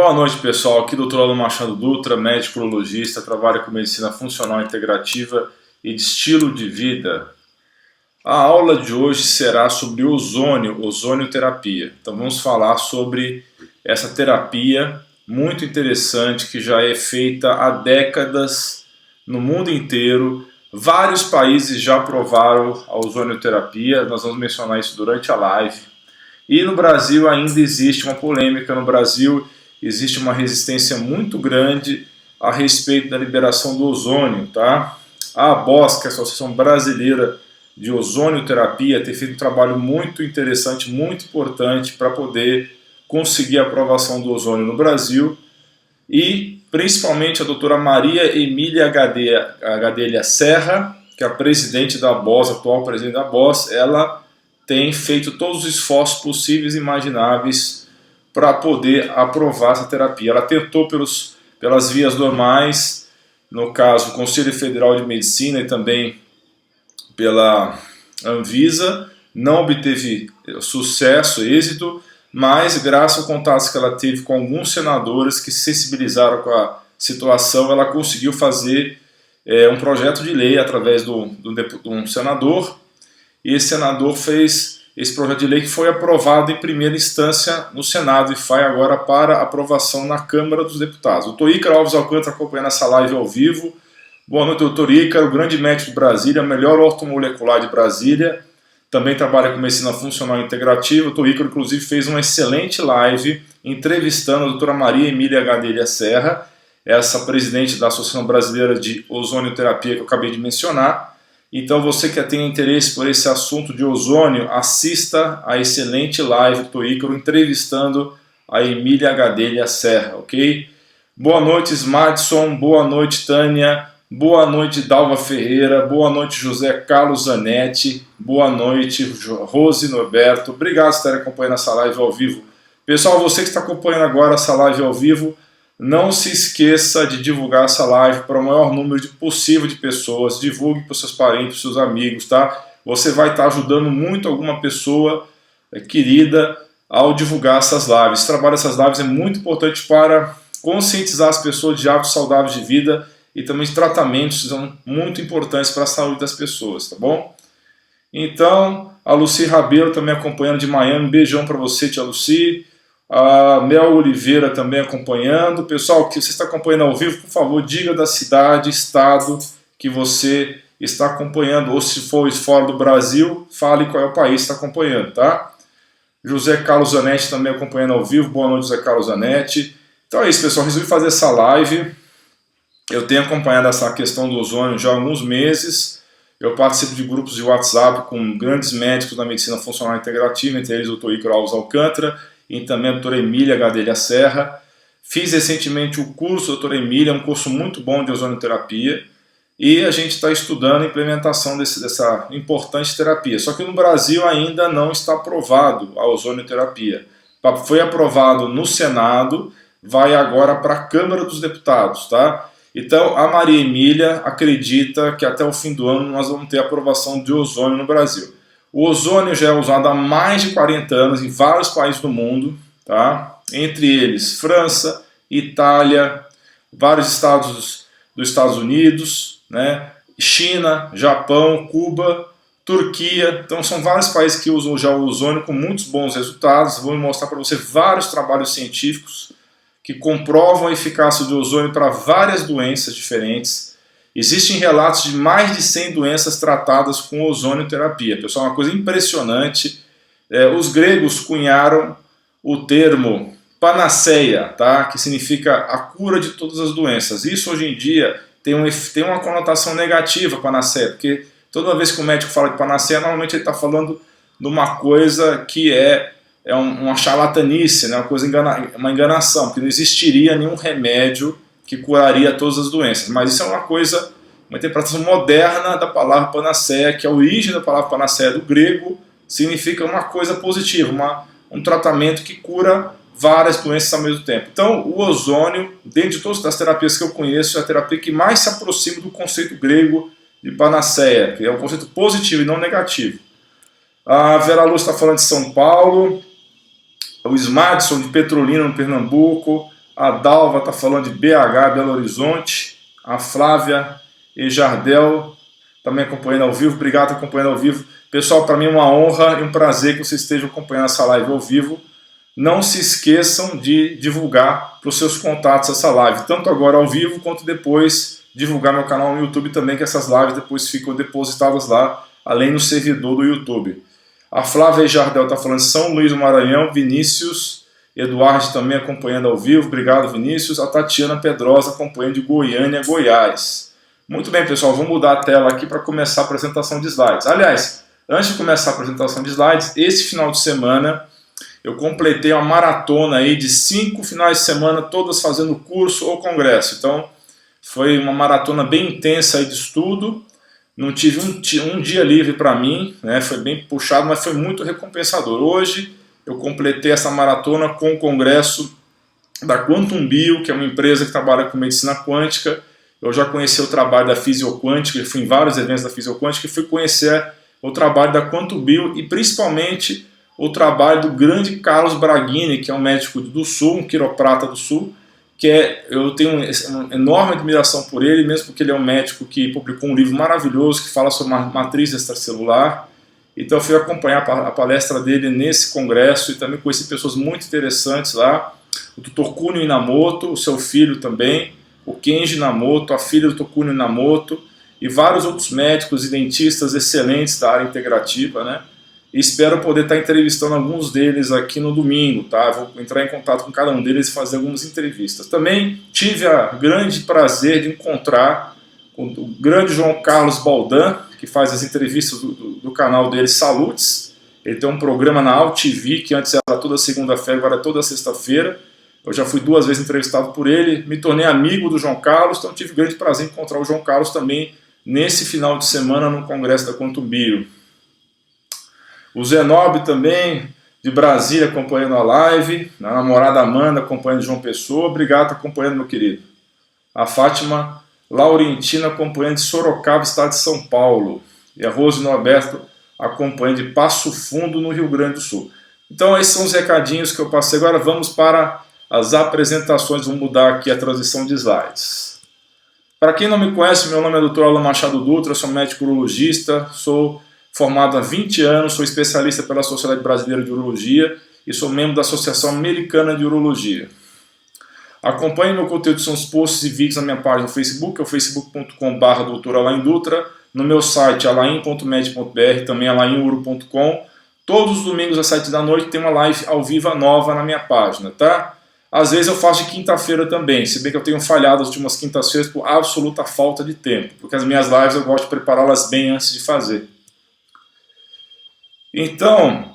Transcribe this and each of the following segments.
Boa noite, pessoal. Aqui Dr. Alan Machado Dutra, médico urologista, trabalho com medicina funcional integrativa e de estilo de vida. A aula de hoje será sobre ozonioterapia. Então vamos falar sobre essa terapia muito interessante que já é feita há décadas no mundo inteiro. Vários países já aprovaram a ozonioterapia, nós vamos mencionar isso durante a live. E no Brasil ainda existe uma polêmica. No Brasil existe uma resistência muito grande a respeito da liberação do ozônio, tá? A ABOS, que é a Associação Brasileira de Ozonioterapia, tem feito um trabalho muito interessante, muito importante para poder conseguir a aprovação do ozônio no Brasil. E principalmente a doutora Maria Emília Gadelha Serra, que é a presidente da ABOS, atual presidente da ABOS, ela tem feito todos os esforços possíveis e imagináveis para poder aprovar essa terapia. Ela tentou pelas vias normais, no caso o Conselho Federal de Medicina e também pela Anvisa, não obteve sucesso, êxito, mas graças ao contato que ela teve com alguns senadores que se sensibilizaram com a situação, ela conseguiu fazer um projeto de lei através de um senador, e esse senador fez esse projeto de lei que foi aprovado em primeira instância no Senado e vai agora para aprovação na Câmara dos Deputados. O Dr. Ícaro Alves Alcântara acompanhando essa live ao vivo. Boa noite, doutor Ícaro, grande médico de Brasília, melhor ortomolecular de Brasília. Também trabalha com medicina funcional integrativa. O Dr. Ícaro, inclusive, fez uma excelente live entrevistando a doutora Maria Emília Gadelha Serra, essa presidente da Associação Brasileira de Ozonioterapia que eu acabei de mencionar. Então você que tem interesse por esse assunto de ozônio, assista a excelente live do Ícaro entrevistando a Emília Gadelha Serra, ok? Boa noite, Smadson, boa noite, Tânia, boa noite, Dalva Ferreira, boa noite, José Carlos Zanetti, boa noite, Rose Norberto. Obrigado por estarem acompanhando essa live ao vivo. Pessoal, você que está acompanhando agora essa live ao vivo, não se esqueça de divulgar essa live para o maior número possível de pessoas. Divulgue para os seus parentes, para os seus amigos, tá? Você vai estar ajudando muito alguma pessoa querida ao divulgar essas lives. Esse trabalho dessas lives é muito importante para conscientizar as pessoas de hábitos saudáveis de vida e também de tratamentos que são muito importantes para a saúde das pessoas, tá bom? Então, a Luci Rabelo também acompanhando de Miami. Um beijão para você, tia Luci. A Mel Oliveira também acompanhando. Pessoal, que você está acompanhando ao vivo, por favor, diga da cidade, estado que você está acompanhando, ou se for fora do Brasil, fale qual é o país que está acompanhando, tá? José Carlos Zanetti também acompanhando ao vivo. Boa noite, José Carlos Zanetti. Então é isso, pessoal, resolvi fazer essa live. Eu tenho acompanhado essa questão do ozônio já há alguns meses. Eu participo de grupos de WhatsApp com grandes médicos da medicina funcional integrativa, entre eles o Dr. Ícaro Alves Alcântara, e também a doutora Emília Gadelha Serra. Fiz recentemente o curso da doutora Emília, um curso muito bom de ozonioterapia, e a gente está estudando a implementação dessa importante terapia. Só que no Brasil ainda não está aprovado a ozonioterapia. Foi aprovado no Senado, vai agora para a Câmara dos Deputados, tá? Então a Maria Emília acredita que até o fim do ano nós vamos ter aprovação de ozônio no Brasil. O ozônio já é usado há mais de 40 anos em vários países do mundo, tá? Entre eles França, Itália, vários estados dos Estados Unidos, né? China, Japão, Cuba, Turquia. Então são vários países que usam já o ozônio com muitos bons resultados. Vou mostrar para você vários trabalhos científicos que comprovam a eficácia do ozônio para várias doenças diferentes. Existem relatos de mais de 100 doenças tratadas com ozonioterapia. Pessoal, é uma coisa impressionante. Os gregos cunharam o termo panaceia, tá? Que significa a cura de todas as doenças. Isso hoje em dia tem uma conotação negativa, panaceia, porque toda vez que o médico fala de panaceia, normalmente ele está falando de uma coisa que é uma charlatanice, né? Uma enganação, porque não existiria nenhum remédio que curaria todas as doenças. Mas isso é uma interpretação moderna da palavra panaceia, que a origem da palavra panaceia do grego significa uma coisa positiva, um tratamento que cura várias doenças ao mesmo tempo. Então, o ozônio, dentro de todas as terapias que eu conheço, é a terapia que mais se aproxima do conceito grego de panaceia, que é um conceito positivo e não negativo. A Vera Luz está falando de São Paulo, o Smadson de Petrolina, no Pernambuco, A Dalva está falando de BH, Belo Horizonte. A Flávia e Jardel também acompanhando ao vivo. Obrigado por acompanhando ao vivo. Pessoal, para mim é uma honra e um prazer que vocês estejam acompanhando essa live ao vivo. Não se esqueçam de divulgar para os seus contatos essa live, tanto agora ao vivo quanto depois divulgar meu canal no YouTube também, que essas lives depois ficam depositadas lá, além no servidor do YouTube. A Flávia Jardel está falando de São Luís do Maranhão. Vinícius Eduardo também acompanhando ao vivo. Obrigado, Vinícius. A Tatiana Pedrosa acompanhando de Goiânia, Goiás. Muito bem, pessoal. Vou mudar a tela aqui para começar a apresentação de slides. Aliás, antes de começar a apresentação de slides, esse final de semana eu completei uma maratona aí de 5 finais de semana, todas fazendo curso ou congresso. Então, foi uma maratona bem intensa aí de estudo. Não tive um dia livre para mim, né? Foi bem puxado, mas foi muito recompensador. Hoje eu completei essa maratona com o congresso da Quantum Bio, que é uma empresa que trabalha com medicina quântica. Eu já conheci o trabalho da Fisioquântica, fui em vários eventos da Fisioquântica e fui conhecer o trabalho da Quantum Bio e principalmente o trabalho do grande Carlos Braghini, que é um médico do Sul, um quiroprata do Sul, eu tenho uma enorme admiração por ele, mesmo porque ele é um médico que publicou um livro maravilhoso que fala sobre matriz extracelular. Então eu fui acompanhar a palestra dele nesse congresso e também conheci pessoas muito interessantes lá. O Dr. Kunio Inamoto, o seu filho também, o Kenji Inamoto, a filha do Dr. Kunio Inamoto e vários outros médicos e dentistas excelentes da área integrativa, né? E espero poder estar entrevistando alguns deles aqui no domingo, tá? Vou entrar em contato com cada um deles e fazer algumas entrevistas. Também tive o grande prazer de encontrar o grande João Carlos Baldan, que faz as entrevistas do canal dele Salutes. Ele tem um programa na AltV, que antes era toda segunda-feira, agora é toda sexta-feira. Eu já fui 2 vezes entrevistado por ele, me tornei amigo do João Carlos, então tive grande prazer em encontrar o João Carlos também nesse final de semana no congresso da Quantum Bio. O Zenob também, de Brasília, acompanhando a live. A namorada Amanda acompanhando João Pessoa. Obrigado por acompanhando, meu querido. A Fátima Laurentina acompanhando de Sorocaba, estado de São Paulo. E a Rose Norberto acompanhando de Passo Fundo, no Rio Grande do Sul. Então, esses são os recadinhos que eu passei. Agora vamos para as apresentações. Vou mudar aqui a transição de slides. Para quem não me conhece, meu nome é Dr. Alan Machado Dutra, sou médico urologista, sou formado há 20 anos, sou especialista pela Sociedade Brasileira de Urologia e sou membro da Associação Americana de Urologia. Acompanhe meu conteúdo, são os posts e vídeos na minha página no Facebook, é o facebook.com/Dr. Alain Dutra, no meu site alain.med.br, também alainuro.com. Todos os domingos às 7 da noite tem uma live ao vivo nova na minha página, tá? Às vezes eu faço de quinta-feira também, se bem que eu tenho falhado as últimas quintas-feiras por absoluta falta de tempo, porque as minhas lives eu gosto de prepará-las bem antes de fazer. Então,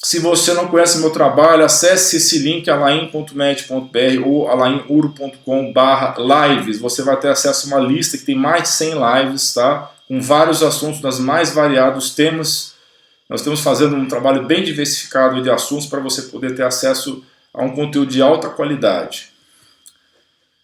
se você não conhece meu trabalho, acesse esse link alain.med.br ou alainuro.com/lives. Você vai ter acesso a uma lista que tem mais de 100 lives, tá? Com vários assuntos das mais variados temas. Nós estamos fazendo um trabalho bem diversificado de assuntos para você poder ter acesso a um conteúdo de alta qualidade.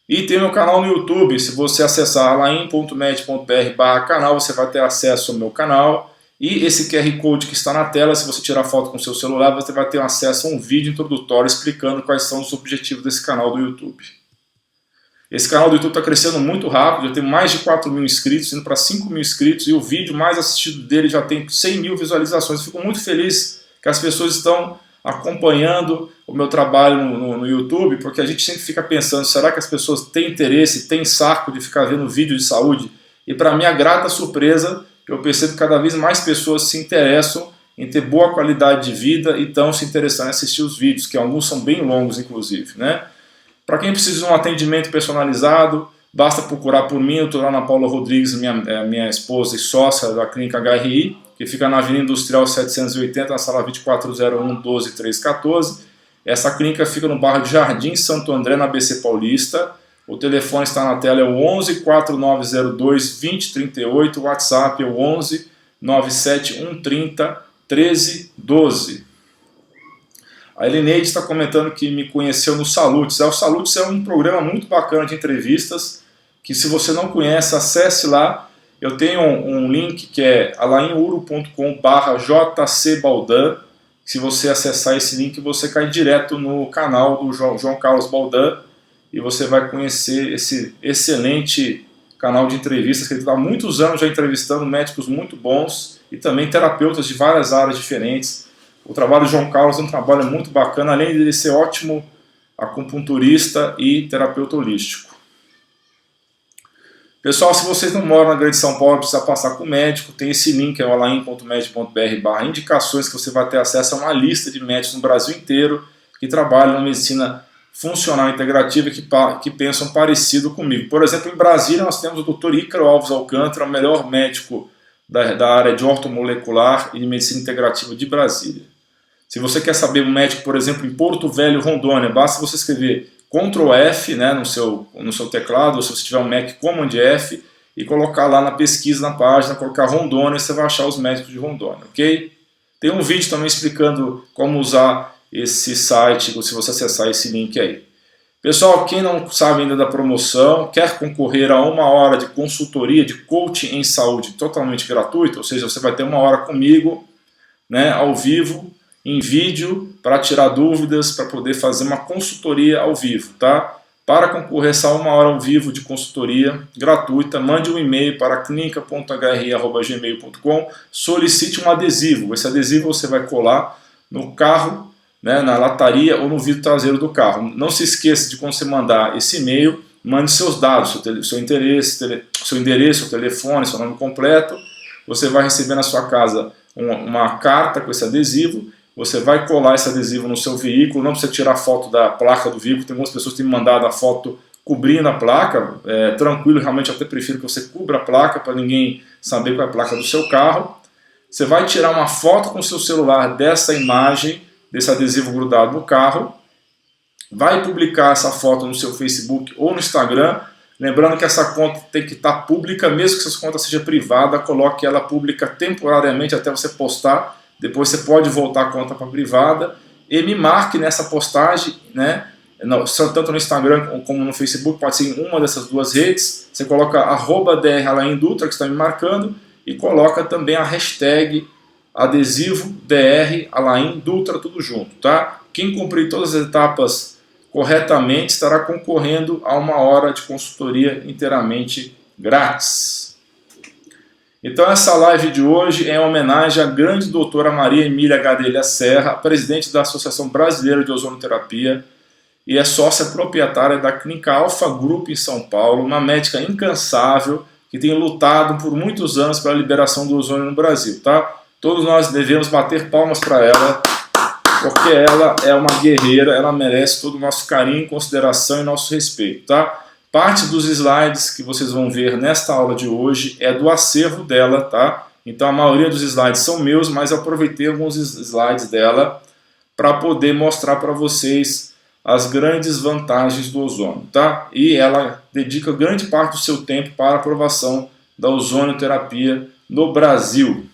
E tem meu canal no YouTube. Se você acessar alain.med.br/canal, você vai ter acesso ao meu canal. E esse QR Code que está na tela, se você tirar foto com o seu celular, você vai ter acesso a um vídeo introdutório explicando quais são os objetivos desse canal do YouTube. Esse canal do YouTube está crescendo muito rápido, eu tenho mais de 4.000 inscritos, indo para 5.000 inscritos, e o vídeo mais assistido dele já tem 100.000 visualizações. Eu fico muito feliz que as pessoas estão acompanhando o meu trabalho no YouTube, porque a gente sempre fica pensando, será que as pessoas têm interesse, têm saco de ficar vendo vídeo de saúde? E para minha grata surpresa, eu percebo que cada vez mais pessoas se interessam em ter boa qualidade de vida e estão se interessando em assistir os vídeos, que alguns são bem longos, inclusive, né? Para quem precisa de um atendimento personalizado, basta procurar por mim. Eu estou lá na Paula Rodrigues, minha esposa e sócia da Clínica HRI, que fica na Avenida Industrial 780, na sala 2401-12314. Essa clínica fica no bairro de Jardim Santo André, na ABC Paulista. O telefone está na tela, é o 11 4902 2038, o WhatsApp é o 11 97130 1312. A Elineide está comentando que me conheceu no Salutes. O Salutes é um programa muito bacana de entrevistas, que se você não conhece, acesse lá. Eu tenho um link que é alainuro.com/jcbaldan. Se você acessar esse link, você cai direto no canal do João Carlos Baldan. e você vai conhecer esse excelente canal de entrevistas, que ele está há muitos anos já entrevistando médicos muito bons e também terapeutas de várias áreas diferentes. O trabalho do João Carlos é um trabalho muito bacana, além de ele ser ótimo acupunturista e terapeuta holístico. Pessoal, se vocês não moram na Grande São Paulo, precisa passar com o médico, tem esse link, é alain.med.br/indicações, que você vai ter acesso a uma lista de médicos no Brasil inteiro que trabalham na medicina funcional integrativa que pensam parecido comigo. Por exemplo, em Brasília nós temos o Dr. Ícaro Alves Alcântara, o melhor médico da área de ortomolecular e de medicina integrativa de Brasília. Se você quer saber um médico, por exemplo, em Porto Velho, Rondônia, basta você escrever Ctrl F, né, no seu teclado, ou se você tiver um Mac, Command F, e colocar lá na pesquisa, na página, colocar Rondônia, você vai achar os médicos de Rondônia, ok? Tem um vídeo também explicando como usar esse site, se você acessar esse link aí. Pessoal, quem não sabe ainda da promoção, quer concorrer a 1 hora de consultoria, de coaching em saúde totalmente gratuito, ou seja, você vai ter 1 hora comigo, né, ao vivo, em vídeo, para tirar dúvidas, para poder fazer uma consultoria ao vivo, tá? Para concorrer essa 1 hora ao vivo de consultoria gratuita, mande um e-mail para clinica.hri@gmail.com, solicite um adesivo. Esse adesivo você vai colar no carro, né, na lataria ou no vidro traseiro do carro. Não se esqueça de, quando você mandar esse e-mail, mande seus dados, seu endereço, telefone, seu nome completo. Você vai receber na sua casa uma carta com esse adesivo. Você vai colar esse adesivo no seu veículo, não precisa tirar foto da placa do veículo, tem algumas pessoas que têm me mandado a foto cobrindo a placa, tranquilo, realmente eu até prefiro que você cubra a placa para ninguém saber qual é a placa do seu carro. Você vai tirar uma foto com o seu celular dessa imagem, desse adesivo grudado no carro, vai publicar essa foto no seu Facebook ou no Instagram, lembrando que essa conta tem que estar pública, mesmo que essa conta seja privada, coloque ela pública temporariamente até você postar. Depois você pode voltar a conta para privada e me marque nessa postagem, né? Tanto no Instagram como no Facebook, pode ser em uma dessas duas redes. Você coloca @dralaindutra, que está me marcando, e coloca também a hashtag adesivo DR Alain Dutra, tudo junto, tá? Quem cumprir todas as etapas corretamente estará concorrendo a 1 hora de consultoria inteiramente grátis. Então essa live de hoje é em homenagem à grande doutora Maria Emília Gadelha Serra, presidente da Associação Brasileira de Ozonoterapia e é sócia proprietária da Clínica Alpha Group em São Paulo, uma médica incansável que tem lutado por muitos anos pela liberação do ozônio no Brasil, tá? Todos nós devemos bater palmas para ela, porque ela é uma guerreira, ela merece todo o nosso carinho, consideração e nosso respeito, tá? Parte dos slides que vocês vão ver nesta aula de hoje é do acervo dela, tá? Então a maioria dos slides são meus, mas eu aproveitei alguns slides dela para poder mostrar para vocês as grandes vantagens do ozônio, tá? E ela dedica grande parte do seu tempo para a aprovação da ozonioterapia no Brasil.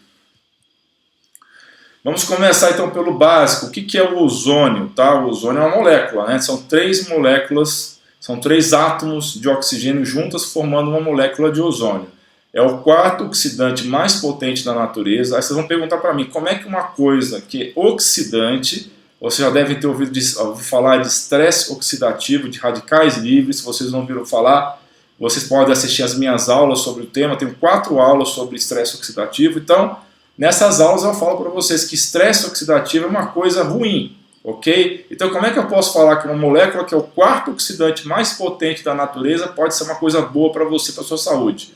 Vamos começar então pelo básico. O que é o ozônio, tá? O ozônio é uma molécula, né? São 3 moléculas. São 3 átomos de oxigênio juntas formando uma molécula de ozônio. É o 4º oxidante mais potente da natureza. Aí vocês vão perguntar para mim, como é que uma coisa que é oxidante, vocês já devem ter ouvido falar de estresse oxidativo, de radicais livres, se vocês não ouviram falar, vocês podem assistir as minhas aulas sobre o tema, tenho 4 aulas sobre estresse oxidativo, então nessas aulas eu falo para vocês que estresse oxidativo é uma coisa ruim. Ok? Então como é que eu posso falar que uma molécula que é o 4º oxidante mais potente da natureza pode ser uma coisa boa para você, para a sua saúde?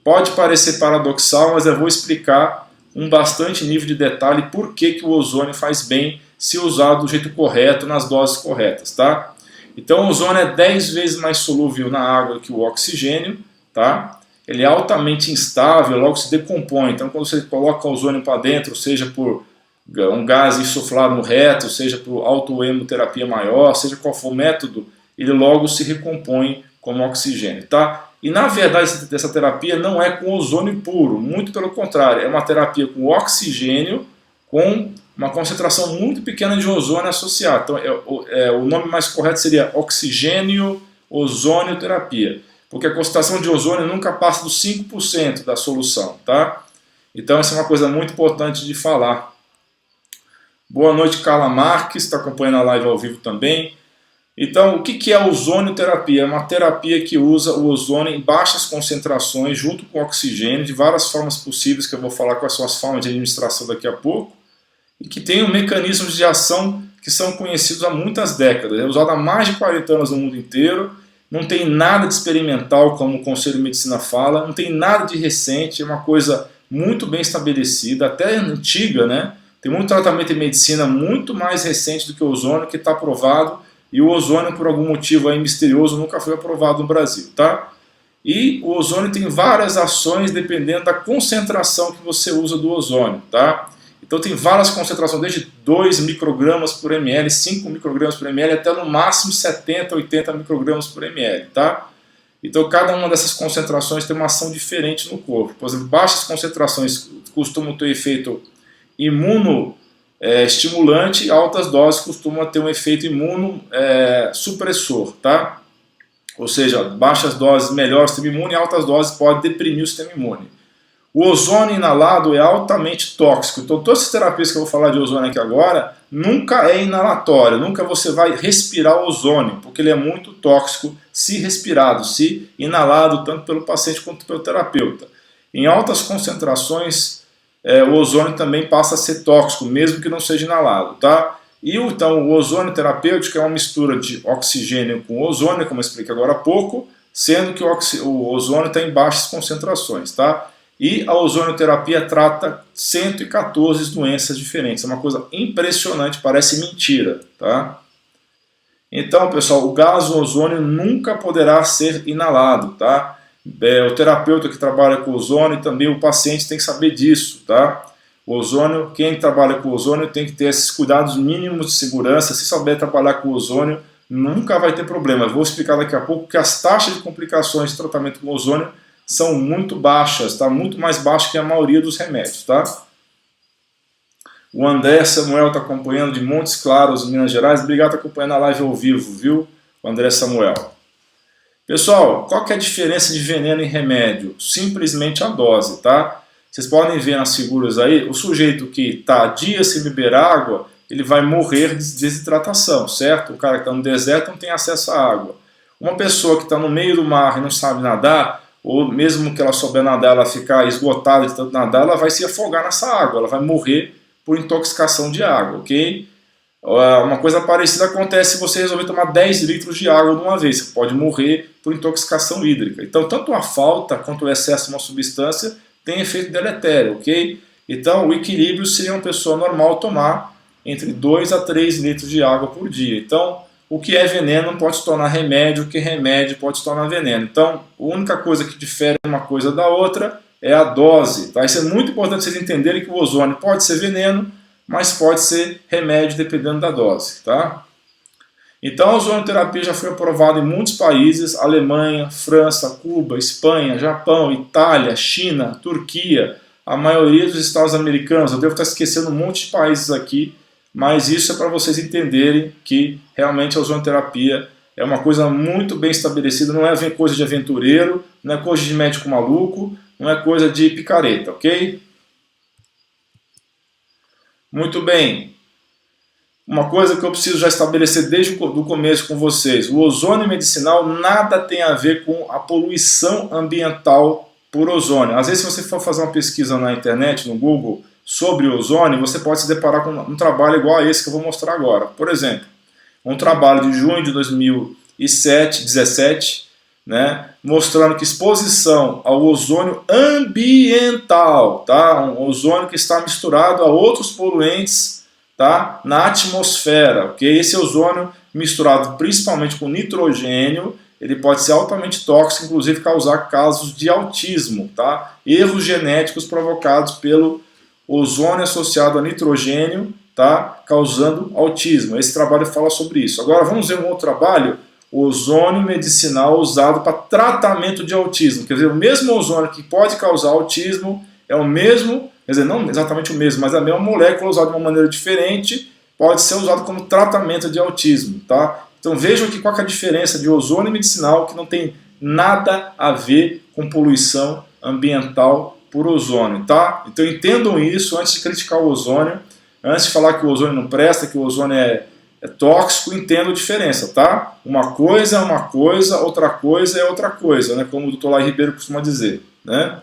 Pode parecer paradoxal, mas eu vou explicar um bastante nível de detalhe por que o ozônio faz bem se usado do jeito correto, nas doses corretas, tá? Então o ozônio é 10 vezes mais solúvel na água que o oxigênio, tá? Ele é altamente instável, logo se decompõe. Então quando você coloca o ozônio para dentro, seja por um gás insuflado no reto, seja por autohemoterapia maior, seja qual for o método, ele logo se recompõe como oxigênio, tá? E na verdade essa terapia não é com ozônio puro, muito pelo contrário, é uma terapia com oxigênio com uma concentração muito pequena de ozônio associado. Então o nome mais correto seria oxigênio-ozonioterapia, porque a concentração de ozônio nunca passa dos 5% da solução, tá? Então essa é uma coisa muito importante de falar. Boa noite, Carla Marques, está acompanhando a live ao vivo também. Então, o que é a ozonioterapia? É uma terapia que usa o ozônio em baixas concentrações, junto com oxigênio, de várias formas possíveis, que eu vou falar quais são as formas de administração daqui a pouco, e que tem mecanismos de ação que são conhecidos há muitas décadas. É usado há mais de 40 anos no mundo inteiro, não tem nada de experimental, como o Conselho de Medicina fala, não tem nada de recente, é uma coisa muito bem estabelecida, até antiga, né? Tem muito tratamento em medicina muito mais recente do que o ozônio, que está aprovado, e o ozônio, por algum motivo aí misterioso, nunca foi aprovado no Brasil, tá? E o ozônio tem várias ações dependendo da concentração que você usa do ozônio, tá? Então tem várias concentrações, desde 2 microgramas por ml, 5 microgramas por ml, até no máximo 70, 80 microgramas por ml, tá? Então cada uma dessas concentrações tem uma ação diferente no corpo. Por exemplo, baixas concentrações costumam ter efeito imunoestimulante, altas doses costumam ter um efeito imunossupressor, tá? Ou seja, baixas doses melhora o sistema imune, altas doses podem deprimir o sistema imune. O ozônio inalado é altamente tóxico, então todas as terapias que eu vou falar de ozônio aqui agora, nunca é inalatório, nunca você vai respirar o ozônio, porque ele é muito tóxico se respirado, se inalado, tanto pelo paciente quanto pelo terapeuta. Em altas concentrações, o ozônio também passa a ser tóxico, mesmo que não seja inalado, tá? E então o ozônio terapêutico é uma mistura de oxigênio com ozônio, como eu expliquei agora há pouco, sendo que o ozônio está em baixas concentrações, tá? E a ozonioterapia trata 114 doenças diferentes. É uma coisa impressionante, parece mentira, tá? Então, pessoal, o gás ozônio nunca poderá ser inalado, tá? O terapeuta que trabalha com ozônio e também o paciente tem que saber disso, tá? O ozônio, quem trabalha com ozônio tem que ter esses cuidados mínimos de segurança. Se souber trabalhar com ozônio, nunca vai ter problema. Eu vou explicar daqui a pouco que as taxas de complicações de tratamento com ozônio são muito baixas, tá? Muito mais baixas que a maioria dos remédios, tá? O André Samuel está acompanhando de Montes Claros, Minas Gerais. Obrigado por acompanhando a live ao vivo, viu? O André Samuel. Pessoal, qual que é a diferença de veneno e remédio? Simplesmente a dose, tá? Vocês podem ver nas figuras aí, o sujeito que está dias sem beber água, ele vai morrer de desidratação, certo? O cara que está no deserto não tem acesso à água. Uma pessoa que está no meio do mar e não sabe nadar, ou mesmo que ela souber nadar, ela ficar esgotada de tanto nadar, ela vai se afogar nessa água, ela vai morrer por intoxicação de água, ok? Uma coisa parecida acontece se você resolver tomar 10 litros de água de uma vez, você pode morrer por intoxicação hídrica. Então, tanto a falta quanto o excesso de uma substância tem efeito deletério, ok? Então, o equilíbrio seria uma pessoa normal tomar entre 2 a 3 litros de água por dia. Então, o que é veneno pode se tornar remédio, o que é remédio pode se tornar veneno. Então, a única coisa que difere uma coisa da outra é a dose. Tá? Isso é muito importante vocês entenderem que o ozônio pode ser veneno, mas pode ser remédio dependendo da dose. Tá? Então, a ozonioterapia já foi aprovada em muitos países: Alemanha, França, Cuba, Espanha, Japão, Itália, China, Turquia, a maioria dos estados americanos. Eu devo estar esquecendo um monte de países aqui, mas isso é para vocês entenderem que realmente a ozonioterapia é uma coisa muito bem estabelecida, não é coisa de aventureiro, não é coisa de médico maluco, não é coisa de picareta, ok? Muito bem. Uma coisa que eu preciso já estabelecer desde o começo com vocês: o ozônio medicinal nada tem a ver com a poluição ambiental por ozônio. Às vezes, se você for fazer uma pesquisa na internet, no Google, sobre o ozônio, você pode se deparar com um trabalho igual a esse que eu vou mostrar agora. Por exemplo, um trabalho de junho de 2017, né, mostrando que exposição ao ozônio ambiental, tá, um ozônio que está misturado a outros poluentes, tá, na atmosfera, ok? Esse ozônio misturado principalmente com nitrogênio, ele pode ser altamente tóxico, inclusive causar casos de autismo, tá? Erros genéticos provocados pelo ozônio associado a nitrogênio, tá, causando autismo. Esse trabalho fala sobre isso. Agora vamos ver um outro trabalho: ozônio medicinal usado para tratamento de autismo. Quer dizer, o mesmo ozônio que pode causar autismo é o mesmo, quer dizer, não exatamente o mesmo, mas a mesma molécula usada de uma maneira diferente pode ser usado como tratamento de autismo, tá? Então vejam aqui qual que é a diferença de ozônio medicinal, que não tem nada a ver com poluição ambiental por ozônio, tá? Então entendam isso antes de criticar o ozônio, antes de falar que o ozônio não presta, que o ozônio é tóxico, entendo a diferença, tá? Uma coisa é uma coisa, outra coisa é outra coisa, né? Como o Dr. Lai Ribeiro costuma dizer, né?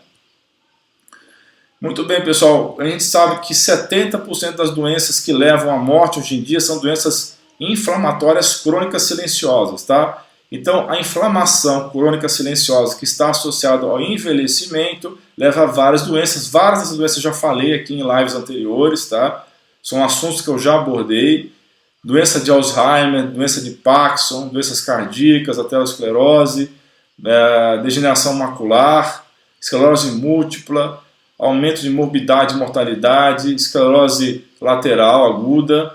Muito bem, pessoal, a gente sabe que 70% das doenças que levam à morte hoje em dia são doenças inflamatórias crônicas silenciosas, tá? Então, a inflamação crônica silenciosa que está associada ao envelhecimento leva a várias doenças dessas doenças eu já falei aqui em lives anteriores, tá? São assuntos que eu já abordei. Doença de Alzheimer, doença de Parkinson, doenças cardíacas, aterosclerose, degeneração macular, esclerose múltipla, aumento de morbidade e mortalidade, esclerose lateral aguda,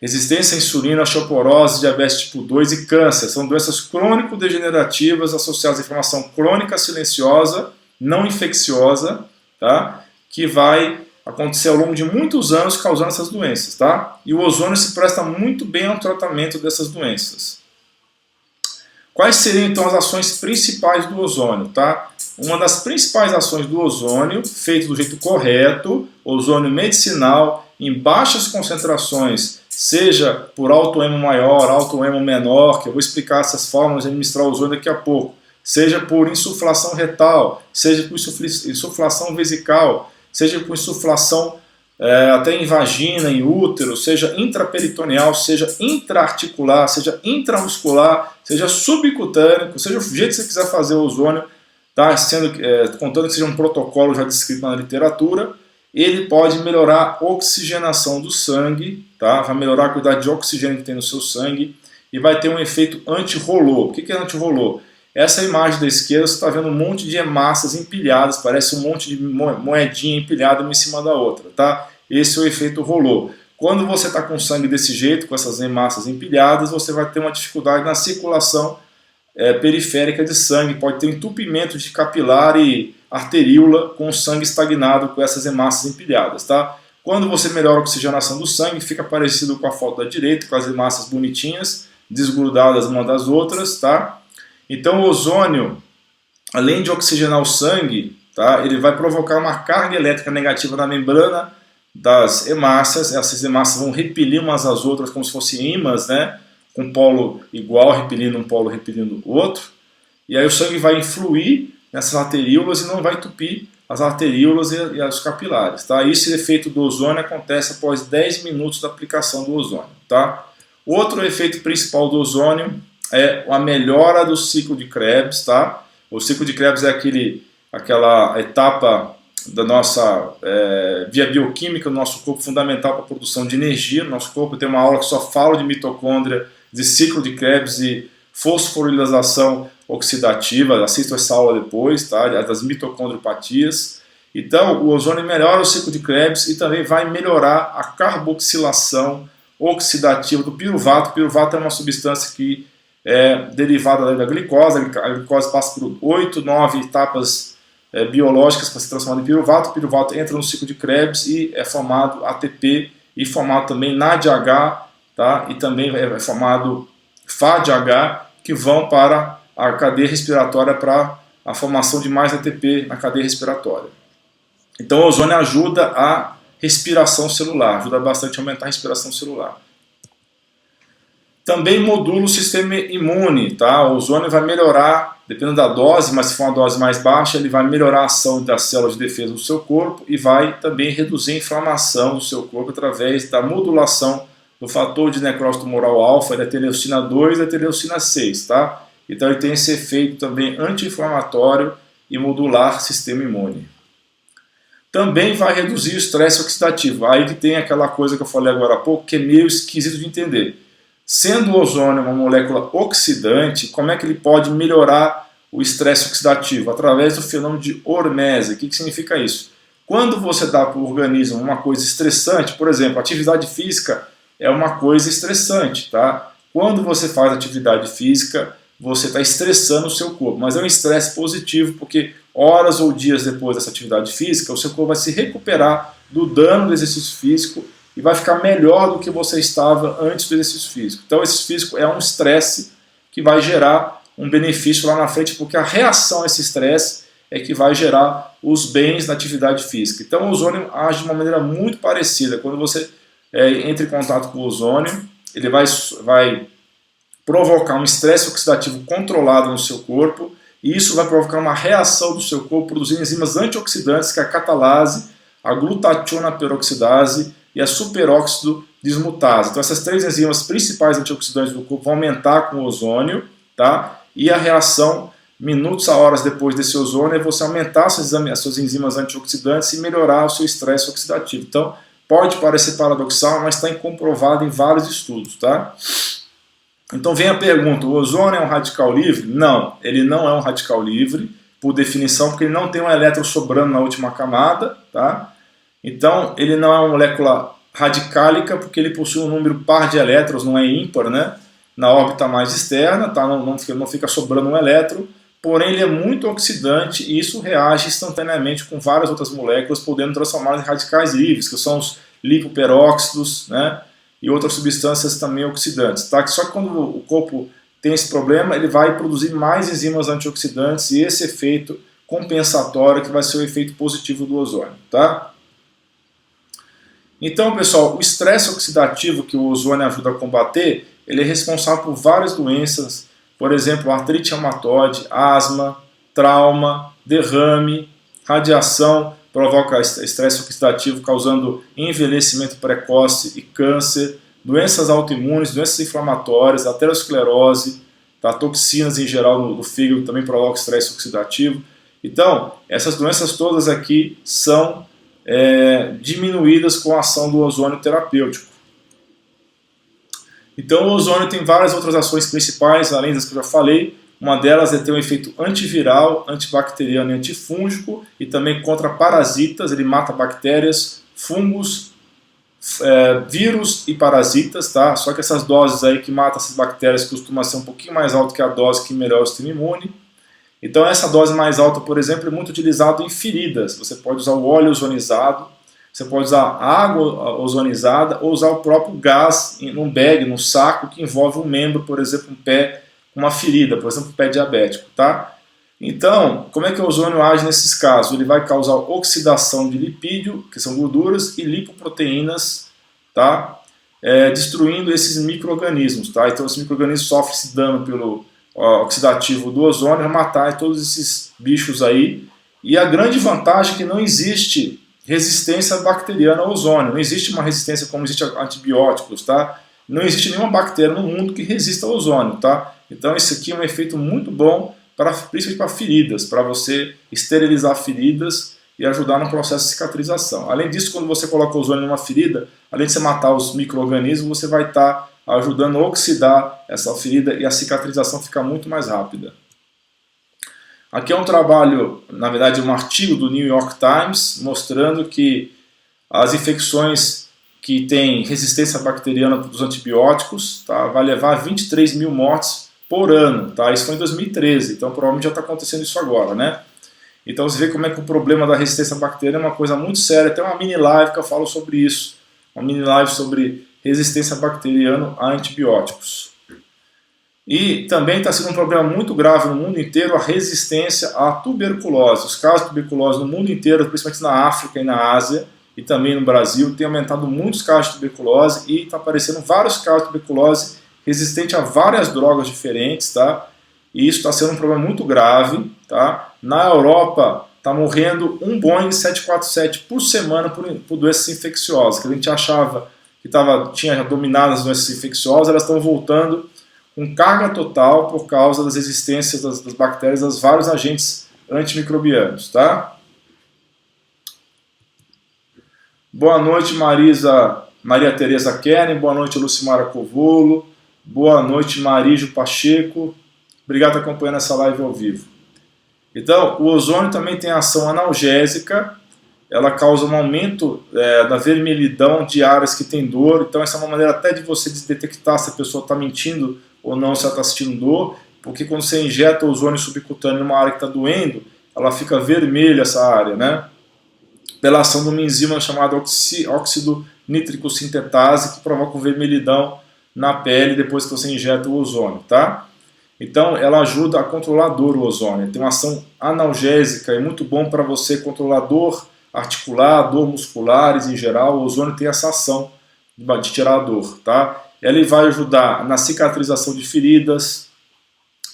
resistência à insulina, osteoporose, diabetes tipo 2 e câncer. São doenças crônico-degenerativas associadas à inflamação crônica silenciosa, não infecciosa, tá? Que vai acontecer ao longo de muitos anos causando essas doenças, tá? E o ozônio se presta muito bem ao tratamento dessas doenças. Quais seriam então as ações principais do ozônio, tá? Uma das principais ações do ozônio, feito do jeito correto, ozônio medicinal, em baixas concentrações, seja por alto emo maior, alto emo menor, que eu vou explicar essas formas de administrar o ozônio daqui a pouco, seja por insuflação retal, seja por insuflação vesical, seja por insuflação até em vagina, em útero, seja intraperitoneal, seja intraarticular, seja intramuscular, seja subcutâneo, seja o jeito que você quiser fazer o ozônio, tá? Contando que seja um protocolo já descrito na literatura, ele pode melhorar a oxigenação do sangue, tá? Vai melhorar a quantidade de oxigênio que tem no seu sangue e vai ter um efeito anti-rolô. O que é anti-rolô? Essa imagem da esquerda você está vendo um monte de hemácias empilhadas, parece um monte de moedinha empilhada uma em cima da outra, tá? Esse é o efeito rolô. Quando você está com sangue desse jeito, com essas hemácias empilhadas, você vai ter uma dificuldade na circulação periférica de sangue, pode ter entupimento de capilar e arteríola com o sangue estagnado com essas hemácias empilhadas, tá? Quando você melhora a oxigenação do sangue, fica parecido com a foto da direita, com as hemácias bonitinhas, desgrudadas uma das outras, tá? Então o ozônio, além de oxigenar o sangue, tá, ele vai provocar uma carga elétrica negativa na membrana das hemácias. Essas hemácias vão repelir umas às outras como se fossem ímãs, né, com polo igual repelindo um polo repelindo o outro. E aí o sangue vai influir nessas arteríolas e não vai entupir as arteríolas e os capilares. Tá? Esse efeito do ozônio acontece após 10 minutos da aplicação do ozônio. Tá? Outro efeito principal do ozônio é a melhora do ciclo de Krebs, tá? O ciclo de Krebs é aquela etapa da nossa via bioquímica do nosso corpo fundamental para a produção de energia no nosso corpo. Tem uma aula que só fala de mitocôndria, de ciclo de Krebs e fosforilização oxidativa. Assista essa aula depois, tá? Das mitocondriopatias. Então, o ozônio melhora o ciclo de Krebs e também vai melhorar a carboxilação oxidativa do piruvato. O piruvato é uma substância que é derivada da glicose. A glicose passa por 8, 9 etapas biológicas para ser transformada em piruvato. O piruvato entra no ciclo de Krebs e é formado ATP e formado também NADH, tá? E também é formado FADH, que vão para a cadeia respiratória para a formação de mais ATP na cadeia respiratória. Então o ozônio ajuda a respiração celular, ajuda bastante a aumentar a respiração celular. Também modula o sistema imune, tá? O ozônio vai melhorar, dependendo da dose, mas se for uma dose mais baixa, ele vai melhorar a ação das células de defesa do seu corpo e vai também reduzir a inflamação do seu corpo através da modulação do fator de necrose tumoral alfa, da interleucina 2 e da interleucina 6, tá? Então ele tem esse efeito também anti-inflamatório e modular sistema imune. Também vai reduzir o estresse oxidativo. Aí que tem aquela coisa que eu falei agora há pouco, que é meio esquisito de entender. Sendo o ozônio uma molécula oxidante, como é que ele pode melhorar o estresse oxidativo? Através do fenômeno de hormese. O que significa isso? Quando você dá para o organismo uma coisa estressante, por exemplo, atividade física é uma coisa estressante, tá? Quando você faz atividade física, você está estressando o seu corpo, mas é um estresse positivo, porque horas ou dias depois dessa atividade física, o seu corpo vai se recuperar do dano do exercício físico e vai ficar melhor do que você estava antes do exercício físico. Então, esse físico é um estresse que vai gerar um benefício lá na frente, porque a reação a esse estresse é que vai gerar os bens na atividade física. Então, o ozônio age de uma maneira muito parecida. Quando você entra em contato com o ozônio, ele vai provocar um estresse oxidativo controlado no seu corpo, e isso vai provocar uma reação do seu corpo produzindo enzimas antioxidantes, que é a catalase, a glutationa peroxidase e a superóxido dismutase. Então essas três enzimas principais antioxidantes do corpo vão aumentar com o ozônio, tá? E a reação, minutos a horas depois desse ozônio, é você aumentar as suas enzimas antioxidantes e melhorar o seu estresse oxidativo. Então pode parecer paradoxal, mas está comprovado em vários estudos, tá? Então vem a pergunta, o ozônio é um radical livre? Não, ele não é um radical livre, por definição, porque ele não tem um elétron sobrando na última camada, tá? Então ele não é uma molécula radicálica, porque ele possui um número par de elétrons, não é ímpar, né? Na órbita mais externa, tá? Não fica sobrando um elétron, porém ele é muito oxidante e isso reage instantaneamente com várias outras moléculas, podendo transformá-las em radicais livres, que são os lipoperóxidos, né? E outras substâncias também oxidantes, tá? Só que quando o corpo tem esse problema, ele vai produzir mais enzimas antioxidantes e esse efeito compensatório que vai ser o efeito positivo do ozônio, tá? Então, pessoal, o estresse oxidativo que o ozônio ajuda a combater, ele é responsável por várias doenças, por exemplo, artrite reumatoide, asma, trauma, derrame, radiação, provoca estresse oxidativo causando envelhecimento precoce e câncer, doenças autoimunes, doenças inflamatórias, aterosclerose, tá? Toxinas em geral no fígado também provocam estresse oxidativo. Então, essas doenças todas aqui são diminuídas com a ação do ozônio terapêutico. Então o ozônio tem várias outras ações principais, além das que eu já falei. Uma delas é ter um efeito antiviral, antibacteriano e antifúngico, e também contra parasitas, ele mata bactérias, fungos, vírus e parasitas, tá? Só que essas doses aí que matam essas bactérias costumam ser um pouquinho mais alta que a dose que melhora o sistema imune. Então essa dose mais alta, por exemplo, é muito utilizada em feridas. Você pode usar o óleo ozonizado, você pode usar água ozonizada ou usar o próprio gás num bag, num saco que envolve um membro, por exemplo, um pé, uma ferida, por exemplo, um pé diabético, tá? Então, como é que o ozônio age nesses casos? Ele vai causar oxidação de lipídio, que são gorduras, e lipoproteínas, tá? Destruindo esses micro-organismos, tá? Então, esses micro-organismos sofrem esse dano pelo oxidativo do ozônio, vai matar todos esses bichos aí. E a grande vantagem é que não existe resistência bacteriana ao ozônio, não existe uma resistência como existe a antibióticos, tá? Não existe nenhuma bactéria no mundo que resista ao ozônio, tá? Então esse aqui é um efeito muito bom, principalmente para feridas, para você esterilizar feridas e ajudar no processo de cicatrização. Além disso, quando você coloca ozônio numa ferida, além de você matar os micro-organismos, você vai estar ajudando a oxidar essa ferida e a cicatrização fica muito mais rápida. Aqui é um trabalho, na verdade um artigo do New York Times, mostrando que as infecções que têm resistência bacteriana dos antibióticos, tá, vai levar 23 mil mortes por ano. Tá? Isso foi em 2013, então provavelmente já está acontecendo isso agora, né? Então você vê como é que o problema da resistência bacteriana é uma coisa muito séria. Tem uma mini live que eu falo sobre isso, uma mini live sobre resistência bacteriana a antibióticos. E também está sendo um problema muito grave no mundo inteiro a resistência à tuberculose. Os casos de tuberculose no mundo inteiro, principalmente na África e na Ásia, e também no Brasil, tem aumentado muitos casos de tuberculose e está aparecendo vários casos de tuberculose resistente a várias drogas diferentes, tá? E isso está sendo um problema muito grave, tá? Na Europa está morrendo um Boeing 747 por semana por doenças infecciosas, que a gente achava que tinha dominado as doenças infecciosas, elas estão voltando com carga total por causa das resistências das bactérias aos vários agentes antimicrobianos, tá? Boa noite, Maria Tereza Keren, boa noite, Lucimara Covolo, boa noite, Marijo Pacheco, obrigado por acompanhar essa live ao vivo. Então, o ozônio também tem ação analgésica, ela causa um aumento da vermelhidão de áreas que tem dor, então essa é uma maneira até de você detectar se a pessoa está mentindo ou não, se ela está sentindo dor, porque quando você injeta ozônio subcutâneo numa área que está doendo, ela fica vermelha essa área, né? Pela ação de uma enzima chamada óxido nítrico sintetase, que provoca vermelhidão na pele depois que você injeta o ozônio, tá? Então ela ajuda a controlar a dor, o ozônio. Tem uma ação analgésica, é muito bom para você controlar dor articular, dor musculares em geral. O ozônio tem essa ação de tirar a dor, tá? Ele vai ajudar na cicatrização de feridas,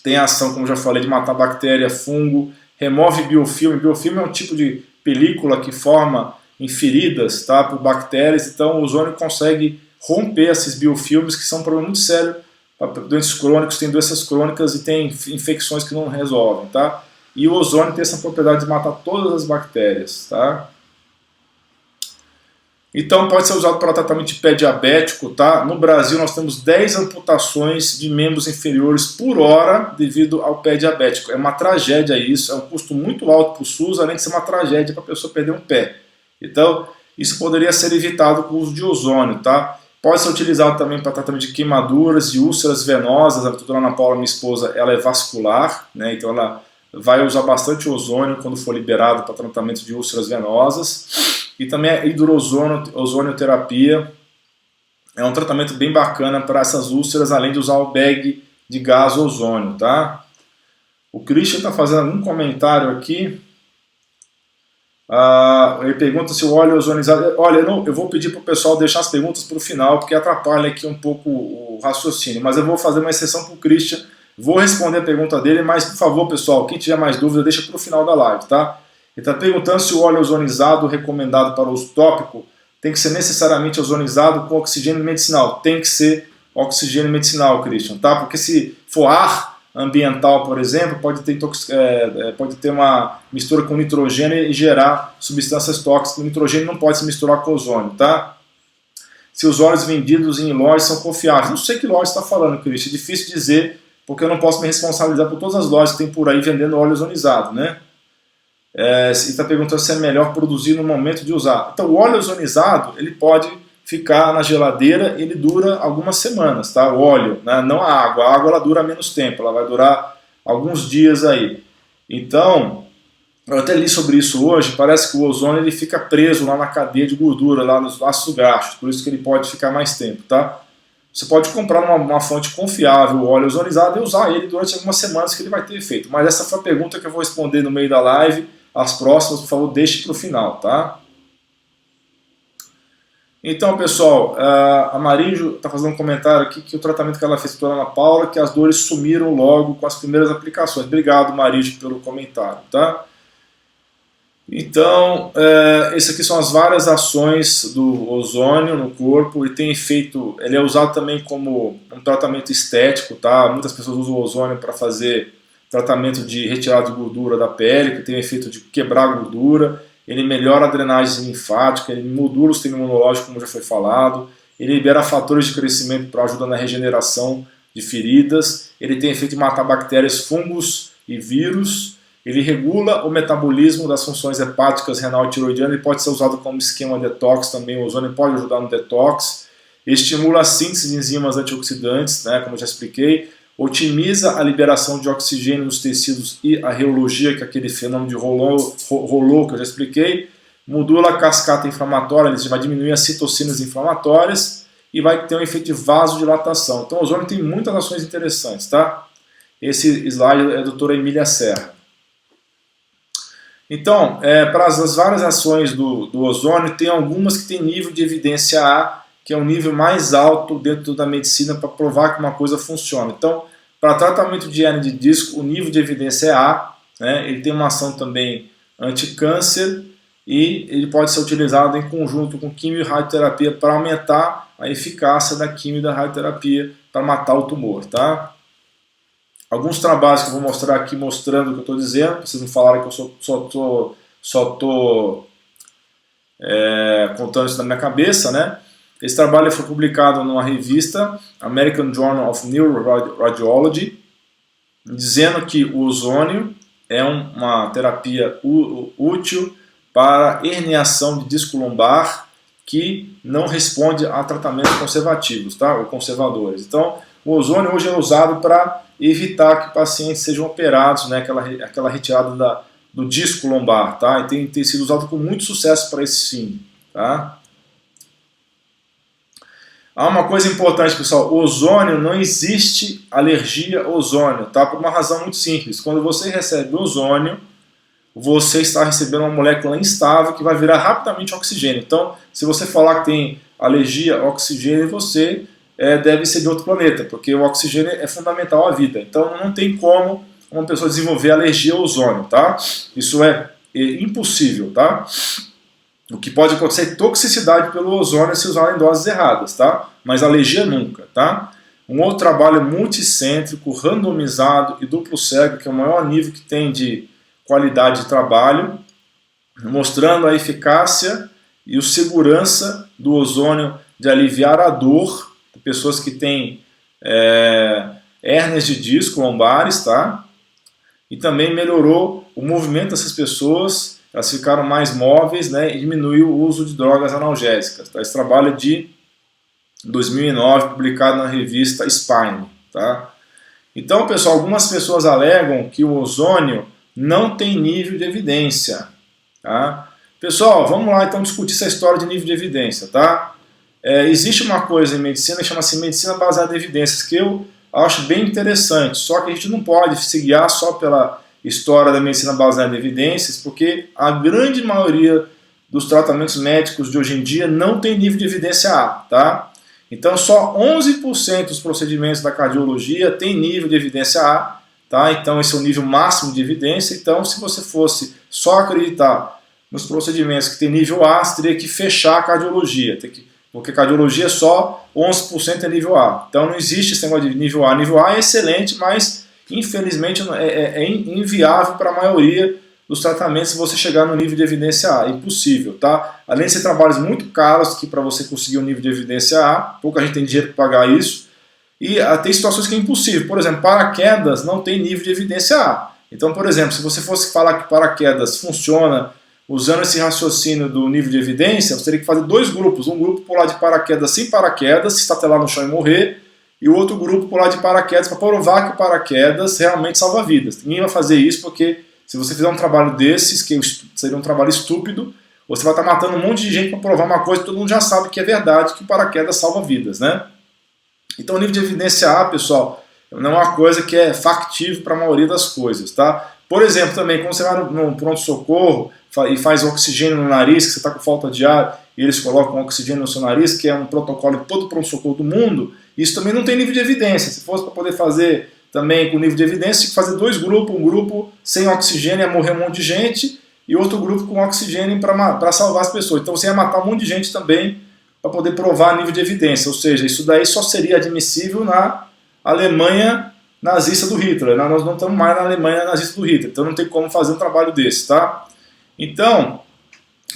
tem a ação, como já falei, de matar bactéria, fungo, remove biofilme. Biofilme é um tipo de película que forma em feridas, tá, por bactérias, então o ozônio consegue romper esses biofilmes, que são um problema muito sério para doentes crônicos, tem doenças crônicas e tem infecções que não resolvem, tá? E o ozônio tem essa propriedade de matar todas as bactérias, tá? Então pode ser usado para tratamento de pé diabético, tá? No Brasil nós temos 10 amputações de membros inferiores por hora devido ao pé diabético. É uma tragédia isso, é um custo muito alto para o SUS, além de ser uma tragédia para a pessoa perder um pé. Então isso poderia ser evitado com o uso de ozônio, tá? Pode ser utilizado também para tratamento de queimaduras, de úlceras venosas. A doutora Ana Paula, minha esposa, ela é vascular, né? Então ela vai usar bastante ozônio quando for liberado para tratamento de úlceras venosas. E também a hidroozonioterapia é um tratamento bem bacana para essas úlceras, além de usar o bag de gás ozônio, tá? O Christian está fazendo um comentário aqui. Ele pergunta se o óleo ozonizado... Olha, eu vou pedir para o pessoal deixar as perguntas para o final, porque atrapalha aqui um pouco o raciocínio. Mas eu vou fazer uma exceção para o Christian. Vou responder a pergunta dele, mas por favor, pessoal, quem tiver mais dúvida, deixa para o final da live, tá? Ele está perguntando se o óleo ozonizado recomendado para uso tópico tem que ser necessariamente ozonizado com oxigênio medicinal. Tem que ser oxigênio medicinal, Christian, tá? Porque se for ar ambiental, por exemplo, pode ter uma mistura com nitrogênio e gerar substâncias tóxicas. O nitrogênio não pode se misturar com ozônio, tá? Se os óleos vendidos em lojas são confiáveis. Não sei que loja está falando, Christian. É difícil dizer, porque eu não posso me responsabilizar por todas as lojas que tem por aí vendendo óleo ozonizado, né? E está perguntando se é melhor produzir no momento de usar. Então, o óleo ozonizado, ele pode ficar na geladeira, ele dura algumas semanas, tá? O óleo, né? Não a água. A água ela dura menos tempo, ela vai durar alguns dias aí. Então, eu até li sobre isso hoje, parece que o ozônio ele fica preso lá na cadeia de gordura, lá nos ácidos graxos, por isso que ele pode ficar mais tempo, tá? Você pode comprar uma fonte confiável, o óleo ozonizado, e usar ele durante algumas semanas que ele vai ter efeito. Mas essa foi a pergunta que eu vou responder no meio da live. As próximas, por favor, deixe para o final, tá? Então, pessoal, a Marijo está fazendo um comentário aqui que o tratamento que ela fez para a Ana Paula, que as dores sumiram logo com as primeiras aplicações. Obrigado, Marijo, pelo comentário, tá? Então, essas aqui são as várias ações do ozônio no corpo e tem efeito, ele é usado também como um tratamento estético, tá? Muitas pessoas usam o ozônio para fazer tratamento de retirada de gordura da pele, que tem o efeito de quebrar a gordura, ele melhora a drenagem linfática, ele modula o sistema imunológico, como já foi falado, ele libera fatores de crescimento para ajudar na regeneração de feridas, ele tem efeito de matar bactérias, fungos e vírus, ele regula o metabolismo das funções hepáticas, renal e tiroidiana, ele pode ser usado como esquema detox também, o ozônio pode ajudar no detox, estimula a síntese de enzimas antioxidantes, né, como eu já expliquei, otimiza a liberação de oxigênio nos tecidos e a reologia, que é aquele fenômeno de rolô que eu já expliquei, modula a cascata inflamatória, ele vai diminuir as citocinas inflamatórias e vai ter um efeito de vasodilatação. Então o ozônio tem muitas ações interessantes, tá? Esse slide é da doutora Emília Serra. Então, para as várias ações do ozônio, tem algumas que têm nível de evidência A, que é o nível mais alto dentro da medicina para provar que uma coisa funciona. Então, para tratamento de hernia de disco, o nível de evidência é A, né? Ele tem uma ação também anti-câncer e ele pode ser utilizado em conjunto com quimio e radioterapia para aumentar a eficácia da quimio e da radioterapia para matar o tumor, tá? Alguns trabalhos que eu vou mostrar aqui mostrando o que eu estou dizendo, para vocês não falarem que eu só estou contando isso na minha cabeça, né? Esse trabalho foi publicado numa revista, American Journal of Neuroradiology, dizendo que o ozônio é uma terapia útil para herniação de disco lombar que não responde a tratamentos conservativos, tá? Ou conservadores. Então, o ozônio hoje é usado para evitar que pacientes sejam operados, né? Aquela retirada do disco lombar, tá? E tem sido usado com muito sucesso para esse fim, tá? Há uma coisa importante, pessoal, ozônio, não existe alergia ao ozônio, tá? Por uma razão muito simples. Quando você recebe ozônio, você está recebendo uma molécula instável que vai virar rapidamente oxigênio. Então, se você falar que tem alergia ao oxigênio, você deve ser de outro planeta, porque o oxigênio é fundamental à vida. Então não tem como uma pessoa desenvolver alergia ao ozônio, tá? Isso é impossível, tá? O que pode acontecer é toxicidade pelo ozônio se usar em doses erradas, tá? Mas alergia nunca, tá? Um outro trabalho multicêntrico, randomizado e duplo cego, que é o maior nível que tem de qualidade de trabalho, mostrando a eficácia e a segurança do ozônio de aliviar a dor de pessoas que têm hérnias de disco lombares, tá? E também melhorou o movimento dessas pessoas, elas ficaram mais móveis, né? E diminuiu o uso de drogas analgésicas. Tá? Esse trabalho é de 2009, publicado na revista Spine. Tá? Então, pessoal, algumas pessoas alegam que o ozônio não tem nível de evidência. Tá? Pessoal, vamos lá então discutir essa história de nível de evidência. Tá? Existe uma coisa em medicina que chama-se medicina baseada em evidências, que eu acho bem interessante, só que a gente não pode se guiar só pela história da medicina baseada em evidências, porque a grande maioria dos tratamentos médicos de hoje em dia não tem nível de evidência A, tá? Então só 11% dos procedimentos da cardiologia tem nível de evidência A, tá? Então esse é o nível máximo de evidência. Então se você fosse só acreditar nos procedimentos que tem nível A, você teria que fechar a cardiologia, porque cardiologia só 11% é nível A. Então não existe esse negócio de nível A. Nível A é excelente, mas infelizmente é inviável para a maioria dos tratamentos se você chegar no nível de evidência A. É impossível, tá? Além de ser trabalhos muito caros que para você conseguir um nível de evidência A, pouca gente tem dinheiro para pagar isso. E tem situações que é impossível. Por exemplo, paraquedas não tem nível de evidência A. Então, por exemplo, se você fosse falar que paraquedas funciona usando esse raciocínio do nível de evidência, você teria que fazer dois grupos. Um grupo pular de paraquedas sem paraquedas, se estatelar no chão e morrer, e o outro grupo pular de paraquedas para provar que o paraquedas realmente salva vidas. Ninguém vai fazer isso porque se você fizer um trabalho desses, que seria um trabalho estúpido, você vai estar matando um monte de gente para provar uma coisa que todo mundo já sabe que é verdade, que o paraquedas salva vidas, né? Então o nível de evidência A, pessoal, não é uma coisa que é factível para a maioria das coisas, tá? Por exemplo, também, quando você vai no pronto-socorro e faz oxigênio no nariz, que você está com falta de ar, e eles colocam oxigênio no seu nariz, que é um protocolo de todo pronto-socorro do mundo, isso também não tem nível de evidência. Se fosse para poder fazer também com nível de evidência, tinha que fazer dois grupos, um grupo sem oxigênio, ia morrer um monte de gente, e outro grupo com oxigênio para salvar as pessoas. Então você ia matar um monte de gente também para poder provar nível de evidência. Ou seja, isso daí só seria admissível na Alemanha nazista do Hitler. Nós não estamos mais na Alemanha nazista do Hitler, então não tem como fazer um trabalho desse, tá? Então,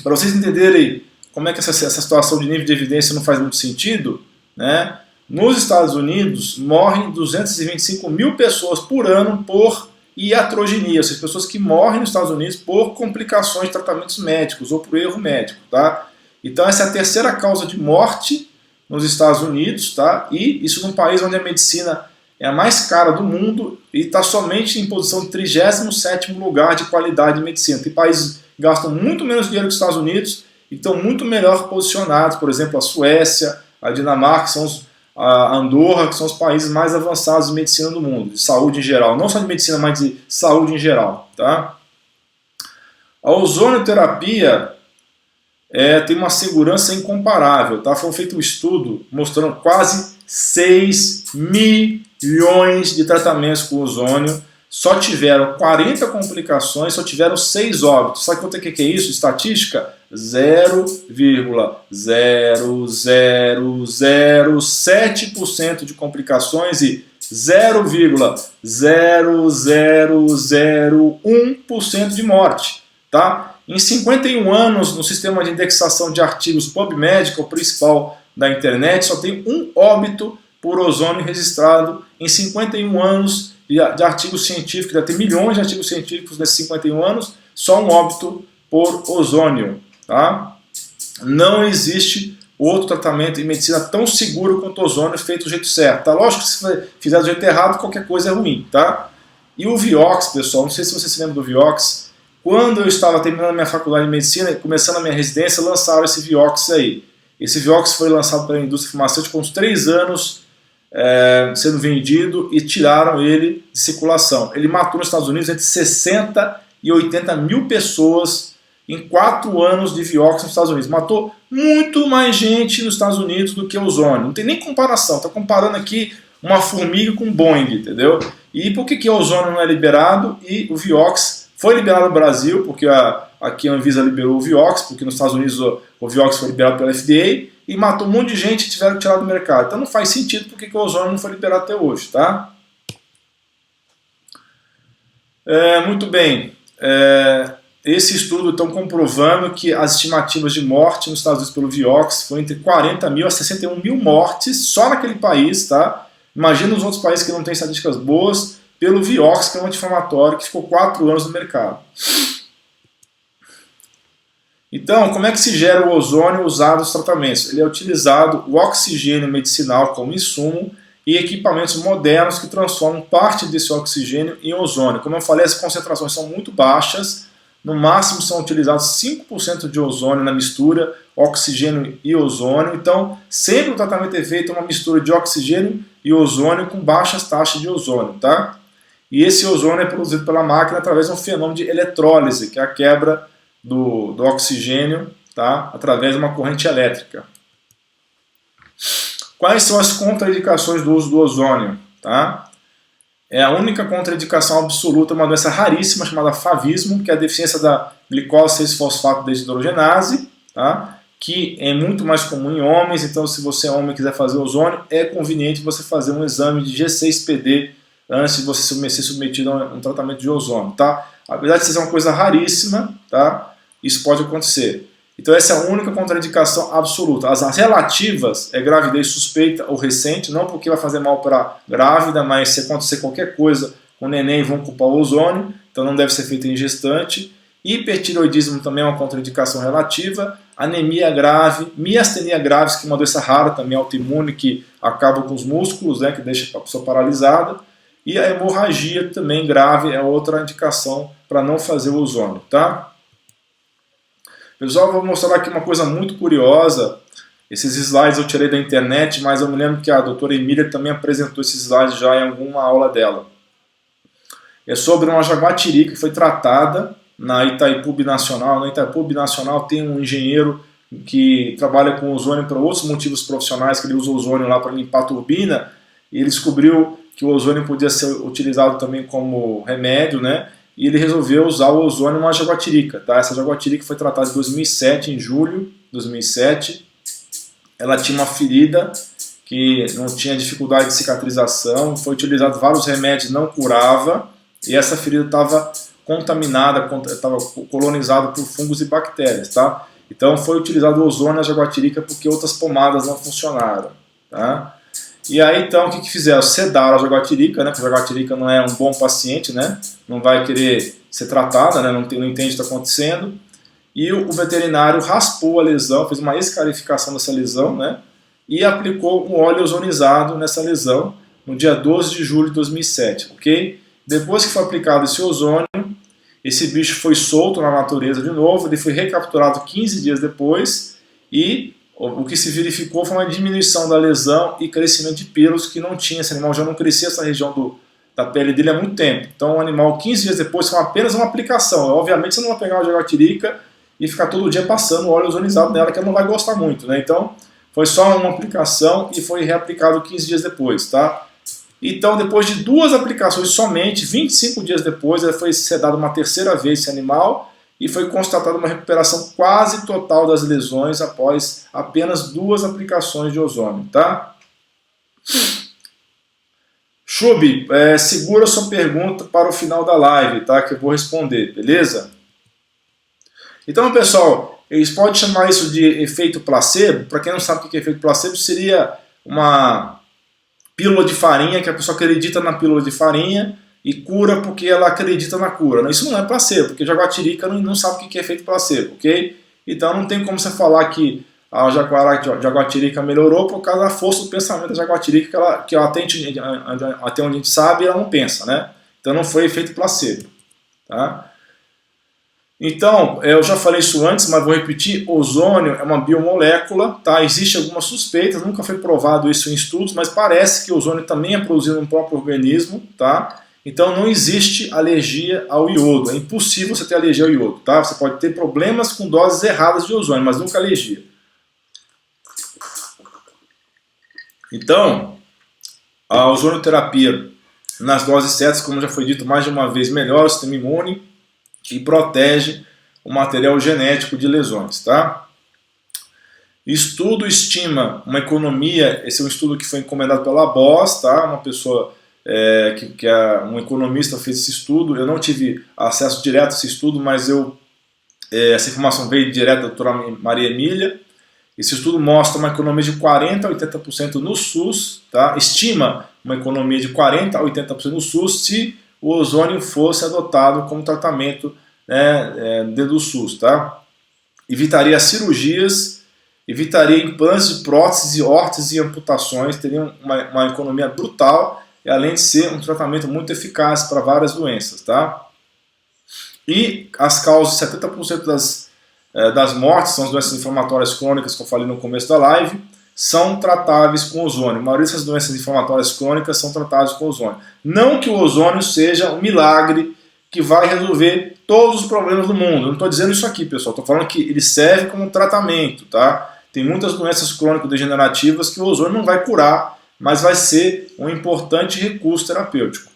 para vocês entenderem como é que essa situação de nível de evidência não faz muito sentido, né? Nos Estados Unidos morrem 225 mil pessoas por ano por iatrogenia, ou seja, pessoas que morrem nos Estados Unidos por complicações de tratamentos médicos ou por erro médico, tá? Então essa é a terceira causa de morte nos Estados Unidos, tá? E isso num país onde a medicina é a mais cara do mundo e está somente em posição de 37º lugar de qualidade de medicina. Tem países que gastam muito menos dinheiro que os Estados Unidos e estão muito melhor posicionados, por exemplo, a Suécia, a Dinamarca, a Andorra, que são os países mais avançados de medicina do mundo, de saúde em geral, não só de medicina, mas de saúde em geral, tá? A ozonioterapia tem uma segurança incomparável, tá? Foi feito um estudo mostrando quase 6 milhões de tratamentos com ozônio, só tiveram 40 complicações, só tiveram 6 óbitos. Sabe quanto é que é isso? Estatística? 0,0007% de complicações e 0,0001% de morte, tá? Em 51 anos, no sistema de indexação de artigos PubMed, que é o principal da internet, só tem um óbito por ozônio registrado em 51 anos de artigos científicos. Deve ter milhões de artigos científicos nesses 51 anos, só um óbito por ozônio. Tá? Não existe outro tratamento em medicina tão seguro quanto o ozônio feito do jeito certo. Tá? Lógico que se fizer do jeito errado, qualquer coisa é ruim. Tá? E o Vioxx, pessoal, não sei se você se lembra do Vioxx, quando eu estava terminando a minha faculdade de medicina e começando a minha residência, lançaram esse Vioxx aí. Esse Vioxx foi lançado pela indústria farmacêutica com uns 3 anos sendo vendido e tiraram ele de circulação. Ele matou nos Estados Unidos entre 60 e 80 mil pessoas em 4 anos de Vioxx nos Estados Unidos. Matou muito mais gente nos Estados Unidos do que o ozônio. Não tem nem comparação. Está comparando aqui uma formiga com Boeing, entendeu? E por que o ozônio não é liberado e o Vioxx foi liberado no Brasil? Porque aqui a Anvisa liberou o Vioxx, porque nos Estados Unidos o Vioxx foi liberado pela FDA e matou um monte de gente e tiveram que tirar do mercado. Então não faz sentido porque o ozônio não foi liberado até hoje, tá? Muito bem. Esse estudo está comprovando que as estimativas de morte nos Estados Unidos pelo Vioxx foi entre 40 mil a 61 mil mortes só naquele país, tá? Imagina os outros países que não têm estatísticas boas pelo Vioxx, que é um anti-inflamatório que ficou 4 anos no mercado. Então, como é que se gera o ozônio usado nos tratamentos? Ele é utilizado o oxigênio medicinal como insumo e equipamentos modernos que transformam parte desse oxigênio em ozônio. Como eu falei, as concentrações são muito baixas, no máximo são utilizados 5% de ozônio na mistura, oxigênio e ozônio. Então, sempre o tratamento é feito uma mistura de oxigênio e ozônio com baixas taxas de ozônio, tá? E esse ozônio é produzido pela máquina através de um fenômeno de eletrólise, que é a quebra do oxigênio, tá? Através de uma corrente elétrica. Quais são as contraindicações do uso do ozônio? Tá? É a única contraindicação absoluta, uma doença raríssima chamada favismo, que é a deficiência da glicose 6-fosfato deshidrogenase, tá? Que é muito mais comum em homens. Então, se você é homem e quiser fazer ozônio, é conveniente você fazer um exame de G6PD antes de você ser submetido a um tratamento de ozônio. Tá? Apesar de ser uma coisa raríssima, tá? Isso pode acontecer. Então essa é a única contraindicação absoluta. As relativas é gravidez suspeita ou recente, não porque vai fazer mal para a grávida, mas se acontecer qualquer coisa com o neném vão culpar o ozônio, então não deve ser feito em gestante. Hipertireoidismo também é uma contraindicação relativa. Anemia grave, miastenia graves, que é uma doença rara também autoimune, que acaba com os músculos, né, que deixa a pessoa paralisada. E a hemorragia também grave é outra indicação para não fazer o ozônio, tá? Pessoal, vou mostrar aqui uma coisa muito curiosa. Esses slides eu tirei da internet, mas eu me lembro que a doutora Emília também apresentou esses slides já em alguma aula dela. É sobre uma jaguatirica que foi tratada na Itaipu Binacional. Na Itaipu Binacional tem um engenheiro que trabalha com ozônio para outros motivos profissionais, que ele usa ozônio lá para limpar a turbina, e ele descobriu que o ozônio podia ser utilizado também como remédio, né? E ele resolveu usar o ozônio numa jaguatirica. Tá? Essa jaguatirica foi tratada em 2007, em julho de 2007. Ela tinha uma ferida que não tinha dificuldade de cicatrização, foi utilizado vários remédios, não curava, e essa ferida estava contaminada, estava colonizada por fungos e bactérias. Tá? Então foi utilizado o ozônio na jaguatirica porque outras pomadas não funcionaram. Tá? E aí então o que fizeram? Sedaram a jaguatirica, né? Porque a jaguatirica não é um bom paciente, né? Não vai querer ser tratada, né? Não entende o que está acontecendo. E o veterinário raspou a lesão, fez uma escarificação dessa lesão, né? E aplicou um óleo ozonizado nessa lesão no dia 12 de julho de 2007, ok? Depois que foi aplicado esse ozônio, esse bicho foi solto na natureza de novo, ele foi recapturado 15 dias depois e o que se verificou foi uma diminuição da lesão e crescimento de pelos que não tinha. Esse animal já não crescia essa região da pele dele há muito tempo. Então o animal 15 dias depois foi apenas uma aplicação. Obviamente você não vai pegar uma jaguatirica e ficar todo dia passando óleo ozonizado nela, que ela não vai gostar muito, né? Então foi só uma aplicação e foi reaplicado 15 dias depois, tá? Então depois de 2 aplicações somente, 25 dias depois, foi sedado uma terceira vez esse animal e foi constatada uma recuperação quase total das lesões após apenas 2 aplicações de ozônio, tá? Chubi, segura sua pergunta para o final da live, tá? Que eu vou responder, beleza? Então, pessoal, eles podem chamar isso de efeito placebo. Para quem não sabe o que é efeito placebo, seria uma pílula de farinha, que a pessoa acredita na pílula de farinha e cura porque ela acredita na cura. Não, isso não é placebo, porque jaguatirica não sabe o que é efeito placebo, ok? Então não tem como você falar que a jaguatirica melhorou por causa da força do pensamento da jaguatirica, que ela até onde a gente sabe, ela não pensa, né? Então não foi efeito placebo, tá? Então, eu já falei isso antes, mas vou repetir, ozônio é uma biomolécula, tá? Existem algumas suspeitas, nunca foi provado isso em estudos, mas parece que o ozônio também é produzido no próprio organismo, tá? Então não existe alergia ao iodo, é impossível você ter alergia ao iodo, tá? Você pode ter problemas com doses erradas de ozônio, mas nunca alergia. Então, a ozonioterapia nas doses certas, como já foi dito mais de uma vez, melhora o sistema imune e protege o material genético de lesões, tá? Estudo estima uma economia, esse é um estudo que foi encomendado pela BOS, tá? Uma pessoa que é um economista fez esse estudo. Eu não tive acesso direto a esse estudo, mas essa informação veio direto da doutora Maria Emília. Esse estudo mostra uma economia de 40% a 80% no SUS, tá? Estima uma economia de 40% a 80% no SUS se o ozônio fosse adotado como tratamento, né, dentro do SUS, tá? Evitaria cirurgias, evitaria implantes de próteses, órteses e amputações, teria uma economia brutal, e além de ser um tratamento muito eficaz para várias doenças, tá? E as causas, 70% das mortes, são as doenças inflamatórias crônicas que eu falei no começo da live, são tratáveis com ozônio. A maioria dessas doenças inflamatórias crônicas são tratadas com ozônio. Não que o ozônio seja um milagre que vai resolver todos os problemas do mundo. Eu não estou dizendo isso aqui, pessoal. Estou falando que ele serve como tratamento, tá? Tem muitas doenças crônico-degenerativas que o ozônio não vai curar, mas vai ser um importante recurso terapêutico.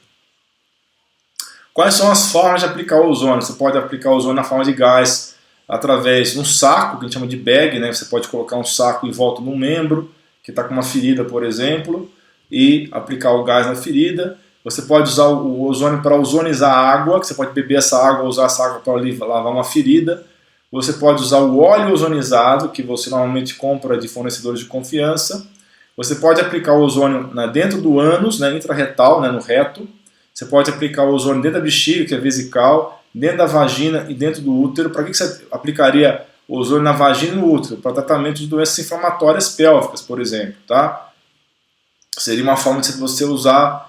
Quais são as formas de aplicar o ozônio? Você pode aplicar o ozônio na forma de gás, através de um saco, que a gente chama de bag, né? Você pode colocar um saco em volta de um membro, que está com uma ferida, por exemplo, e aplicar o gás na ferida. Você pode usar o ozônio para ozonizar a água, que você pode beber essa água ou usar essa água para lavar uma ferida. Você pode usar o óleo ozonizado, que você normalmente compra de fornecedores de confiança. Você pode aplicar o ozônio dentro do ânus, né, intrarretal, né, no reto. Você pode aplicar o ozônio dentro da bexiga, que é vesical, dentro da vagina e dentro do útero. Para que você aplicaria o ozônio na vagina e no útero? Para tratamento de doenças inflamatórias pélvicas, por exemplo, tá? Seria uma forma de você usar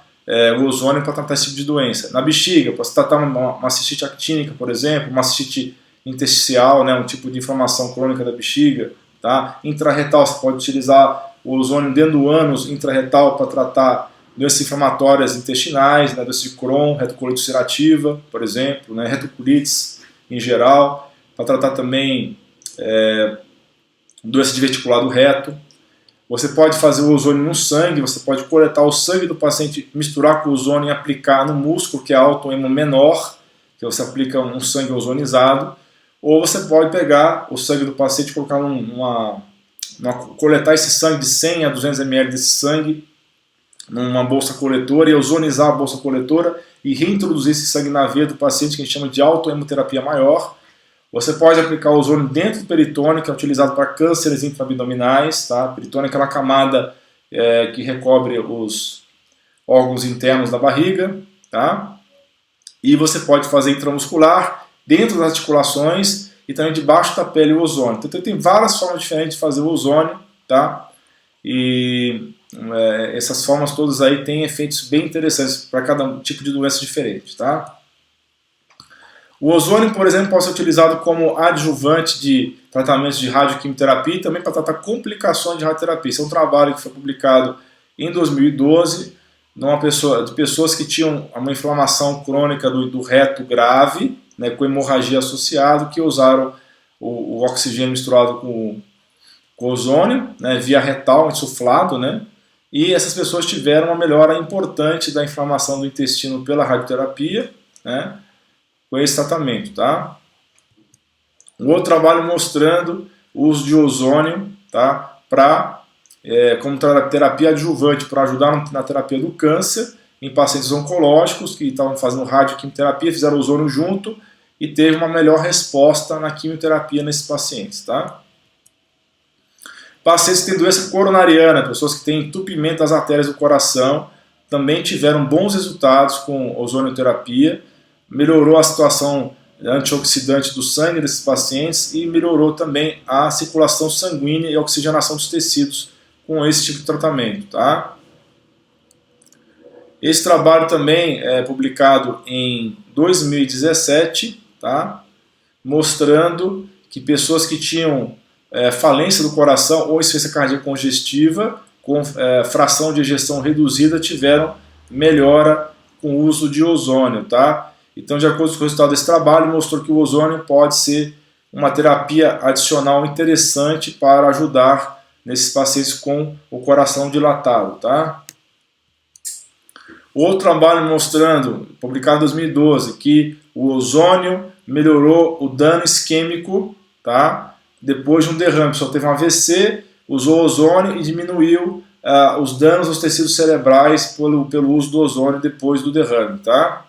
o ozônio para tratar esse tipo de doença. Na bexiga, para você tratar uma cistite actínica, por exemplo, uma cistite intersticial, né, um tipo de inflamação crônica da bexiga, tá? Intrarretal, você pode utilizar o ozônio dentro do ânus intrarretal para tratar doenças inflamatórias intestinais, né, doença de Crohn, retocolite ulcerativa, por exemplo, né, retocolites em geral, para tratar também doença diverticular do reto. Você pode fazer o ozônio no sangue, você pode coletar o sangue do paciente, misturar com o ozônio e aplicar no músculo, que é autoemo menor, que você aplica um sangue ozonizado, ou você pode pegar o sangue do paciente e colocar coletar esse sangue de 100 a 200 ml desse sangue numa bolsa coletora e ozonizar a bolsa coletora e reintroduzir esse sangue na veia do paciente, que a gente chama de autohemoterapia maior. Você pode aplicar o ozônio dentro do peritônio, que é utilizado para cânceres intraabdominais, tá? Peritônio é aquela camada que recobre os órgãos internos da barriga, tá? E você pode fazer intramuscular, dentro das articulações e também debaixo da pele o ozônio. Então tem várias formas diferentes de fazer o ozônio, tá? E essas formas todas aí têm efeitos bem interessantes para cada tipo de doença diferente, tá? O ozônio, por exemplo, pode ser utilizado como adjuvante de tratamentos de radioquimioterapia e também para tratar complicações de radioterapia. Esse é um trabalho que foi publicado em 2012 de pessoas que tinham uma inflamação crônica do reto grave, né, com hemorragia associada, que usaram o oxigênio misturado com ozônio, né, via retal, insuflado, né, e essas pessoas tiveram uma melhora importante da inflamação do intestino pela radioterapia, né, com esse tratamento, tá? Um outro trabalho mostrando o uso de ozônio, tá, como terapia adjuvante, para ajudar na terapia do câncer em pacientes oncológicos que estavam fazendo radioquimioterapia, fizeram ozônio junto e teve uma melhor resposta na quimioterapia nesses pacientes, tá? Pacientes que têm doença coronariana, pessoas que têm entupimento das artérias do coração, também tiveram bons resultados com ozonioterapia, melhorou a situação antioxidante do sangue desses pacientes e melhorou também a circulação sanguínea e a oxigenação dos tecidos com esse tipo de tratamento, tá? Esse trabalho também é publicado em 2017, tá? Mostrando que pessoas que tinham falência do coração ou insuficiência cardíaca congestiva com fração de ejeção reduzida tiveram melhora com o uso de ozônio, tá? Então, de acordo com o resultado desse trabalho, mostrou que o ozônio pode ser uma terapia adicional interessante para ajudar nesses pacientes com o coração dilatado, tá? Outro trabalho mostrando, publicado em 2012, que o ozônio melhorou o dano isquêmico, tá? Depois de um derrame. Só teve um AVC, usou ozônio e diminuiu os danos aos tecidos cerebrais pelo uso do ozônio depois do derrame, tá?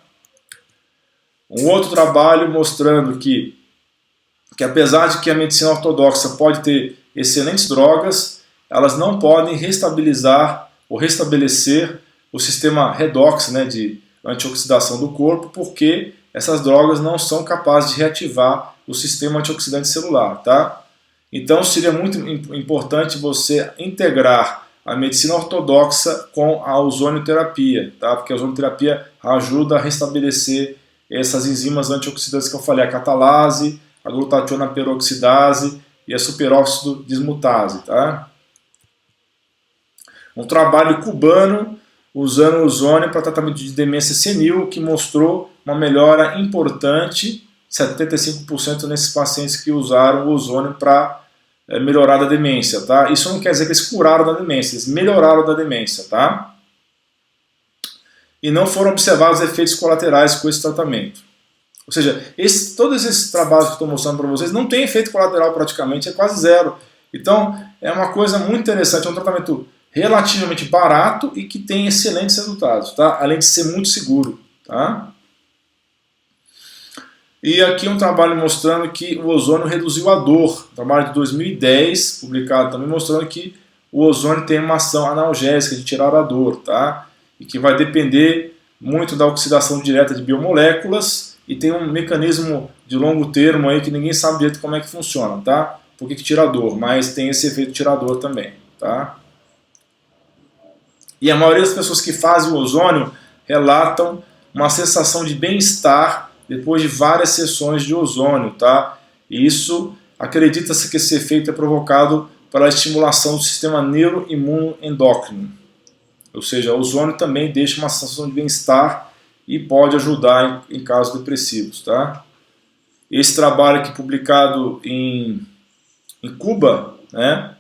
Um outro trabalho mostrando que apesar de que a medicina ortodoxa pode ter excelentes drogas, elas não podem restabilizar ou restabelecer o sistema redox, né, de antioxidação do corpo, porque essas drogas não são capazes de reativar o sistema antioxidante celular, tá? Então seria muito importante você integrar a medicina ortodoxa com a ozonioterapia, tá? Porque a ozonioterapia ajuda a restabelecer essas enzimas antioxidantes que eu falei, a catalase, a glutationa peroxidase e a superóxido dismutase, tá? Um trabalho cubano usando ozônio para tratamento de demência senil que mostrou uma melhora importante, 75% nesses pacientes que usaram o ozônio para melhorar da demência, tá? Isso não quer dizer que eles curaram da demência, eles melhoraram da demência, tá? E não foram observados efeitos colaterais com esse tratamento. Ou seja, todos esses trabalhos que eu estou mostrando para vocês não tem efeito colateral praticamente, é quase zero. Então, é uma coisa muito interessante, é um tratamento relativamente barato e que tem excelentes resultados, tá? Além de ser muito seguro, tá? E aqui um trabalho mostrando que o ozônio reduziu a dor, um trabalho de 2010, publicado também, mostrando que o ozônio tem uma ação analgésica de tirar a dor, tá? E que vai depender muito da oxidação direta de biomoléculas e tem um mecanismo de longo termo aí que ninguém sabe direito como é que funciona, tá? Por que tira a dor, mas tem esse efeito tirador também, tá? E a maioria das pessoas que fazem o ozônio relatam uma sensação de bem-estar depois de várias sessões de ozônio, tá? E isso, acredita-se que esse efeito é provocado pela estimulação do sistema neuroimunoendócrino. Ou seja, o ozônio também deixa uma sensação de bem-estar e pode ajudar em casos depressivos, tá? Esse trabalho aqui publicado em Cuba, né?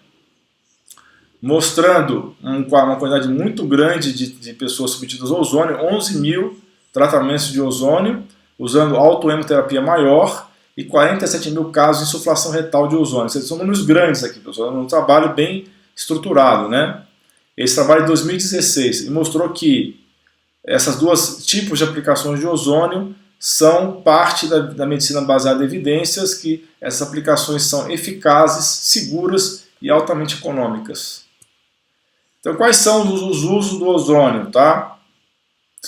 Mostrando uma quantidade muito grande de pessoas submetidas ao ozônio, 11 mil tratamentos de ozônio, usando autohemoterapia maior e 47 mil casos de insuflação retal de ozônio. São números grandes aqui, pessoal, é um trabalho bem estruturado, né? Esse trabalho é de 2016 e mostrou que essas duas tipos de aplicações de ozônio são parte da medicina baseada em evidências, que essas aplicações são eficazes, seguras e altamente econômicas. Então, quais são os usos do ozônio, tá?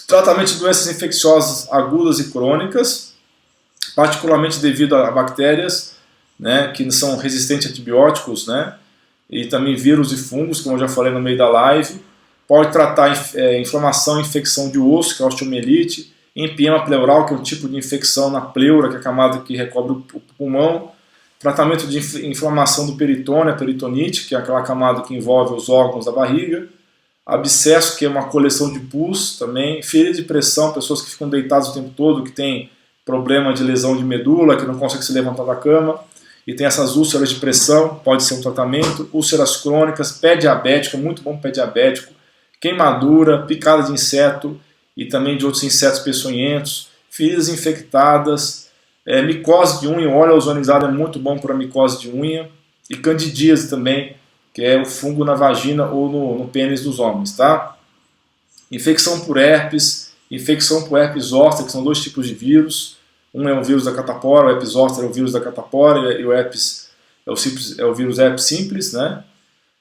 Tratamento de doenças infecciosas agudas e crônicas, particularmente devido a bactérias, né, que são resistentes a antibióticos, né, e também vírus e fungos, como eu já falei no meio da live. Pode tratar inflamação e infecção de osso, que é a osteomielite, empiema pleural, que é um tipo de infecção na pleura, que é a camada que recobre o pulmão. Tratamento de inflamação do peritônio, a peritonite, que é aquela camada que envolve os órgãos da barriga. Abscesso, que é uma coleção de pus também. Ferida de pressão, pessoas que ficam deitadas o tempo todo, que tem problema de lesão de medula, que não consegue se levantar da cama. E tem essas úlceras de pressão, pode ser um tratamento. Úlceras crônicas, pé diabético, muito bom pé diabético. Queimadura, picada de inseto e também de outros insetos peçonhentos. Feridas infectadas. Micose de unha, óleo ozonizado é muito bom para micose de unha. E candidíase também, que é o fungo na vagina ou no pênis dos homens, tá? Infecção por herpes zoster, que são dois tipos de vírus. Um é o vírus da catapora, o herpes zoster é o vírus da catapora, e o herpes é o vírus herpes simples, né?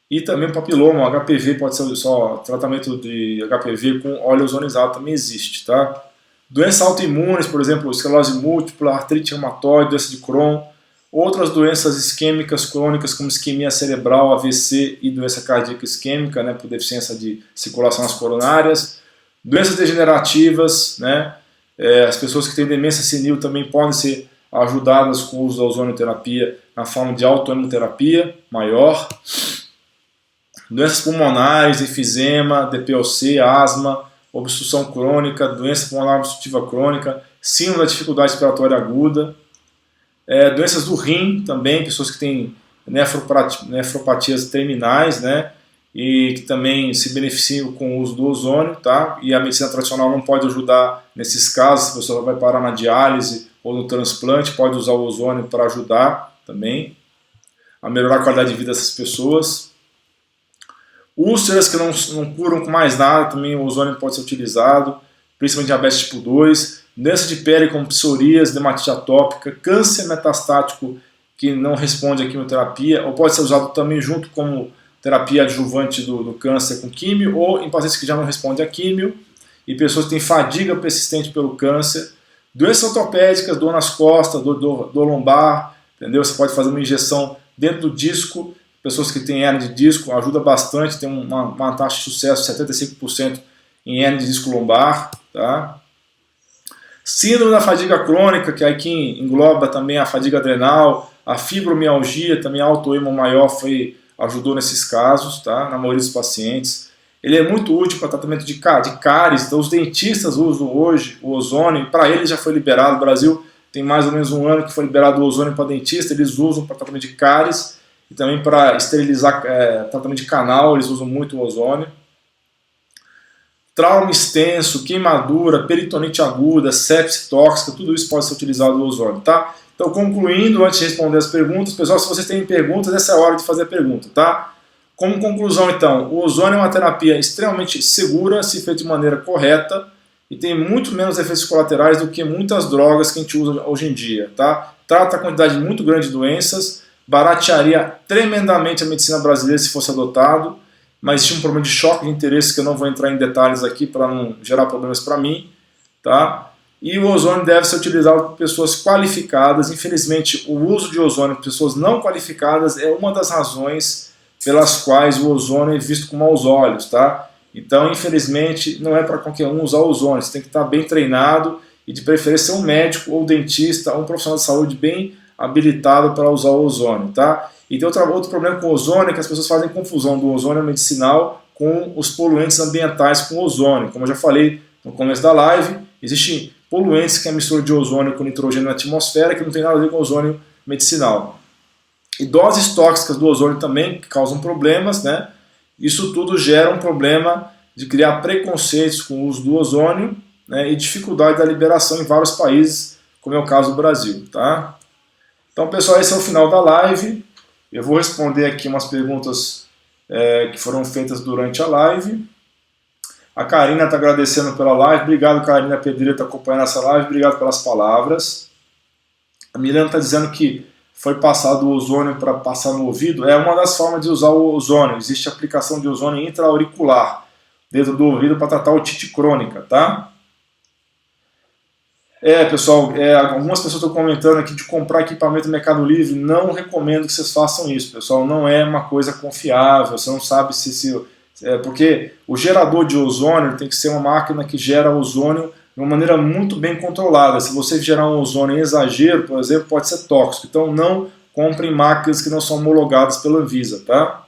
E também o papiloma, o HPV, pode ser só tratamento de HPV com óleo ozonizado, também existe, tá? Doenças autoimunes, por exemplo, esclerose múltipla, artrite reumatoide, doença de Crohn, outras doenças isquêmicas crônicas, como isquemia cerebral, AVC e doença cardíaca isquêmica, né, por deficiência de circulação nas coronárias, doenças degenerativas, né, as pessoas que têm demência senil também podem ser ajudadas com o uso da ozonioterapia na forma de autohemoterapia maior, doenças pulmonares, enfisema, DPOC, asma, obstrução crônica, doença pulmonar obstrutiva crônica, síndrome da dificuldade respiratória aguda, doenças do rim também, pessoas que têm nefropatias terminais, né, e que também se beneficiam com o uso do ozônio, tá? E a medicina tradicional não pode ajudar nesses casos, se a pessoa vai parar na diálise ou no transplante, pode usar o ozônio para ajudar também a melhorar a qualidade de vida dessas pessoas. Úlceras que não curam com mais nada, também o ozônio pode ser utilizado, principalmente diabetes tipo 2, doença de pele como psoríase, dermatite atópica, câncer metastático que não responde à quimioterapia, ou pode ser usado também junto como terapia adjuvante do câncer com químio, ou em pacientes que já não respondem à químio, e pessoas que têm fadiga persistente pelo câncer, doenças ortopédicas, dor nas costas, dor lombar, entendeu? Você pode fazer uma injeção dentro do disco, pessoas que têm hernia de disco, ajuda bastante, tem uma taxa de sucesso de 75% em hernia de disco lombar, tá? Síndrome da fadiga crônica, que aqui engloba também a fadiga adrenal, a fibromialgia, também a autoimunomaiose ajudou nesses casos, tá? Na maioria dos pacientes. Ele é muito útil para tratamento de cáries, então os dentistas usam hoje o ozônio, para eles já foi liberado, no Brasil tem mais ou menos um ano que foi liberado o ozônio para dentista, eles usam para tratamento de cáries e também para esterilizar tratamento de canal, eles usam muito o ozônio. Trauma extenso, queimadura, peritonite aguda, sepse tóxica, tudo isso pode ser utilizado o ozônio, tá? Então, concluindo, antes de responder as perguntas, pessoal, se vocês têm perguntas, essa é a hora de fazer a pergunta, tá? Como conclusão, então, o ozônio é uma terapia extremamente segura, se feita de maneira correta, e tem muito menos efeitos colaterais do que muitas drogas que a gente usa hoje em dia, tá? Trata a quantidade muito grande de doenças, baratearia tremendamente a medicina brasileira se fosse adotado, mas existe um problema de choque de interesse que eu não vou entrar em detalhes aqui para não gerar problemas para mim, tá? E o ozônio deve ser utilizado por pessoas qualificadas. Infelizmente, o uso de ozônio por pessoas não qualificadas é uma das razões pelas quais o ozônio é visto com maus olhos, tá? Então, infelizmente, não é para qualquer um usar ozônio. Você tem que estar bem treinado e, de preferência, um médico ou dentista ou um profissional de saúde bem habilitado para usar o ozônio, tá? E tem outro problema com o ozônio, é que as pessoas fazem confusão do ozônio medicinal com os poluentes ambientais com ozônio. Como eu já falei no começo da live, existem poluentes que é a mistura de ozônio com nitrogênio na atmosfera, que não tem nada a ver com ozônio medicinal. E doses tóxicas do ozônio também que causam problemas, né? Isso tudo gera um problema de criar preconceitos com o uso do ozônio, né? E dificuldade da liberação em vários países, como é o caso do Brasil, tá? Então, pessoal, esse é o final da live. Eu vou responder aqui umas perguntas que foram feitas durante a live. A Karina está agradecendo pela live. Obrigado, Karina Pedreira, está acompanhando essa live. Obrigado pelas palavras. A Milena está dizendo que foi passado o ozônio para passar no ouvido. É uma das formas de usar o ozônio. Existe a aplicação de ozônio intra-auricular dentro do ouvido para tratar otite crônica, tá? Pessoal, algumas pessoas estão comentando aqui de comprar equipamento no Mercado Livre. Não recomendo que vocês façam isso, pessoal. Não é uma coisa confiável. Você não sabe porque o gerador de ozônio tem que ser uma máquina que gera ozônio de uma maneira muito bem controlada. Se você gerar um ozônio em exagero, por exemplo, pode ser tóxico. Então não comprem máquinas que não são homologadas pela Anvisa, tá?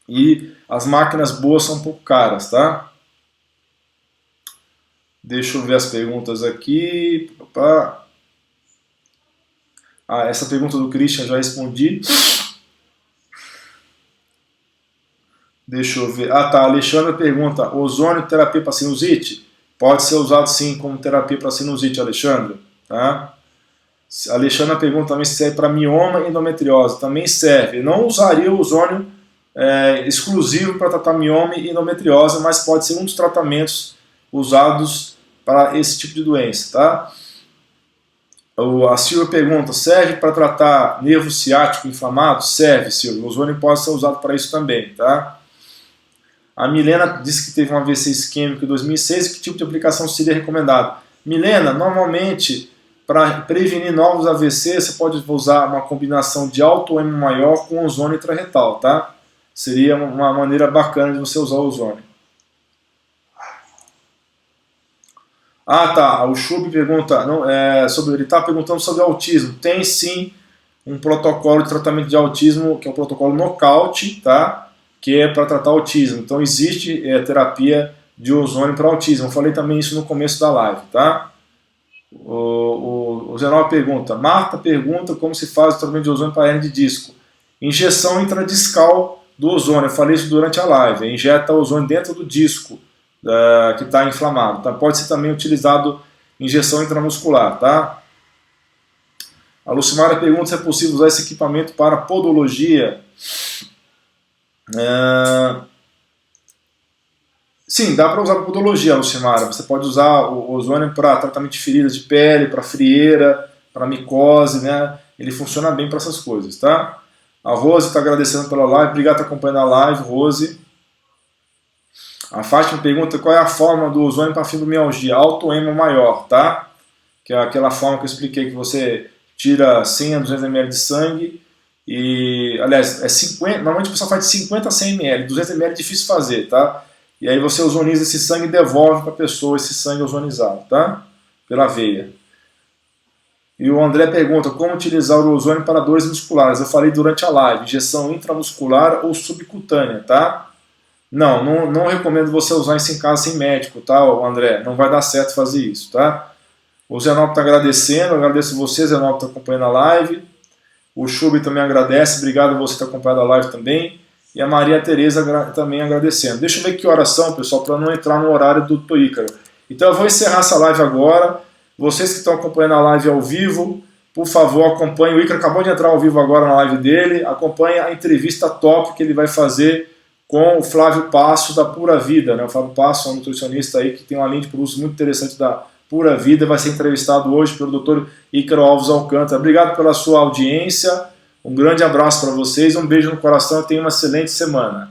E as máquinas boas são um pouco caras, tá? Deixa eu ver as perguntas aqui. Essa pergunta do Christian já respondi. Deixa eu ver. A Alexandra pergunta: ozônio terapia para sinusite? Pode ser usado sim como terapia para sinusite, Alexandra. Tá? A Alexandra pergunta também se serve para mioma e endometriose. Também serve. Eu não usaria o ozônio exclusivo para tratar mioma e endometriose, mas pode ser um dos tratamentos usados para esse tipo de doença. Tá? A Silvia pergunta: serve para tratar nervo ciático inflamado? Serve, Silvia. O ozônio pode ser usado para isso também. Tá? A Milena disse que teve um AVC isquêmico em 2006. Que tipo de aplicação seria recomendado? Milena, normalmente, para prevenir novos AVC, você pode usar uma combinação de autoêmio maior com ozônio intraretal, tá? Seria uma maneira bacana de você usar o ozônio. O Chub pergunta, ele está perguntando sobre autismo. Tem sim um protocolo de tratamento de autismo, que é o protocolo Nocaute, tá? Que é para tratar autismo. Então existe terapia de ozônio para autismo. Eu falei também isso no começo da live, tá? O Zenal pergunta, Marta pergunta como se faz o tratamento de ozônio para hernia de disco. Injeção intradiscal do ozônio, eu falei isso durante a live, injeta ozônio dentro do disco que está inflamado, tá? Pode ser também utilizado injeção intramuscular, tá? A Lucimara pergunta se é possível usar esse equipamento para podologia. Sim, dá para usar para podologia, Lucimara. Você pode usar o ozônio para tratamento de feridas de pele, para frieira, para micose, né? Ele funciona bem para essas coisas, tá? A Rose está agradecendo pela live. Obrigado por estar acompanhando a live, Rose. A Fátima pergunta qual é a forma do ozônio para fibromialgia. Autoema maior, tá? Que é aquela forma que eu expliquei, que você tira 100 a 200 ml de sangue e, aliás, é 50, normalmente o pessoal faz de 50 a 100 ml, 200 ml é difícil fazer, tá? E aí você ozoniza esse sangue e devolve para a pessoa esse sangue ozonizado, tá? Pela veia. E o André pergunta como utilizar o ozônio para dores musculares. Eu falei durante a live, injeção intramuscular ou subcutânea, tá? Não recomendo você usar isso em casa sem médico, tá, André? Não vai dar certo fazer isso, tá? O Zenop está agradecendo, eu agradeço você, Zenop, está acompanhando a live. O Chubi também agradece, obrigado a você que está acompanhando a live também. E a Maria Tereza também agradecendo. Deixa eu ver que horas são, pessoal, para não entrar no horário do Ícaro. Então eu vou encerrar essa live agora. Vocês que estão acompanhando a live ao vivo, por favor, acompanhem. O Ícaro acabou de entrar ao vivo agora na live dele. Acompanhe a entrevista top que ele vai fazer com o Flávio Passo da Pura Vida, né? O Flávio Passo é um nutricionista aí que tem uma linha de produtos muito interessante da Pura Vida, vai ser entrevistado hoje pelo Dr. Ícaro Alves Alcântara. Obrigado pela sua audiência, um grande abraço para vocês, um beijo no coração e tenham uma excelente semana.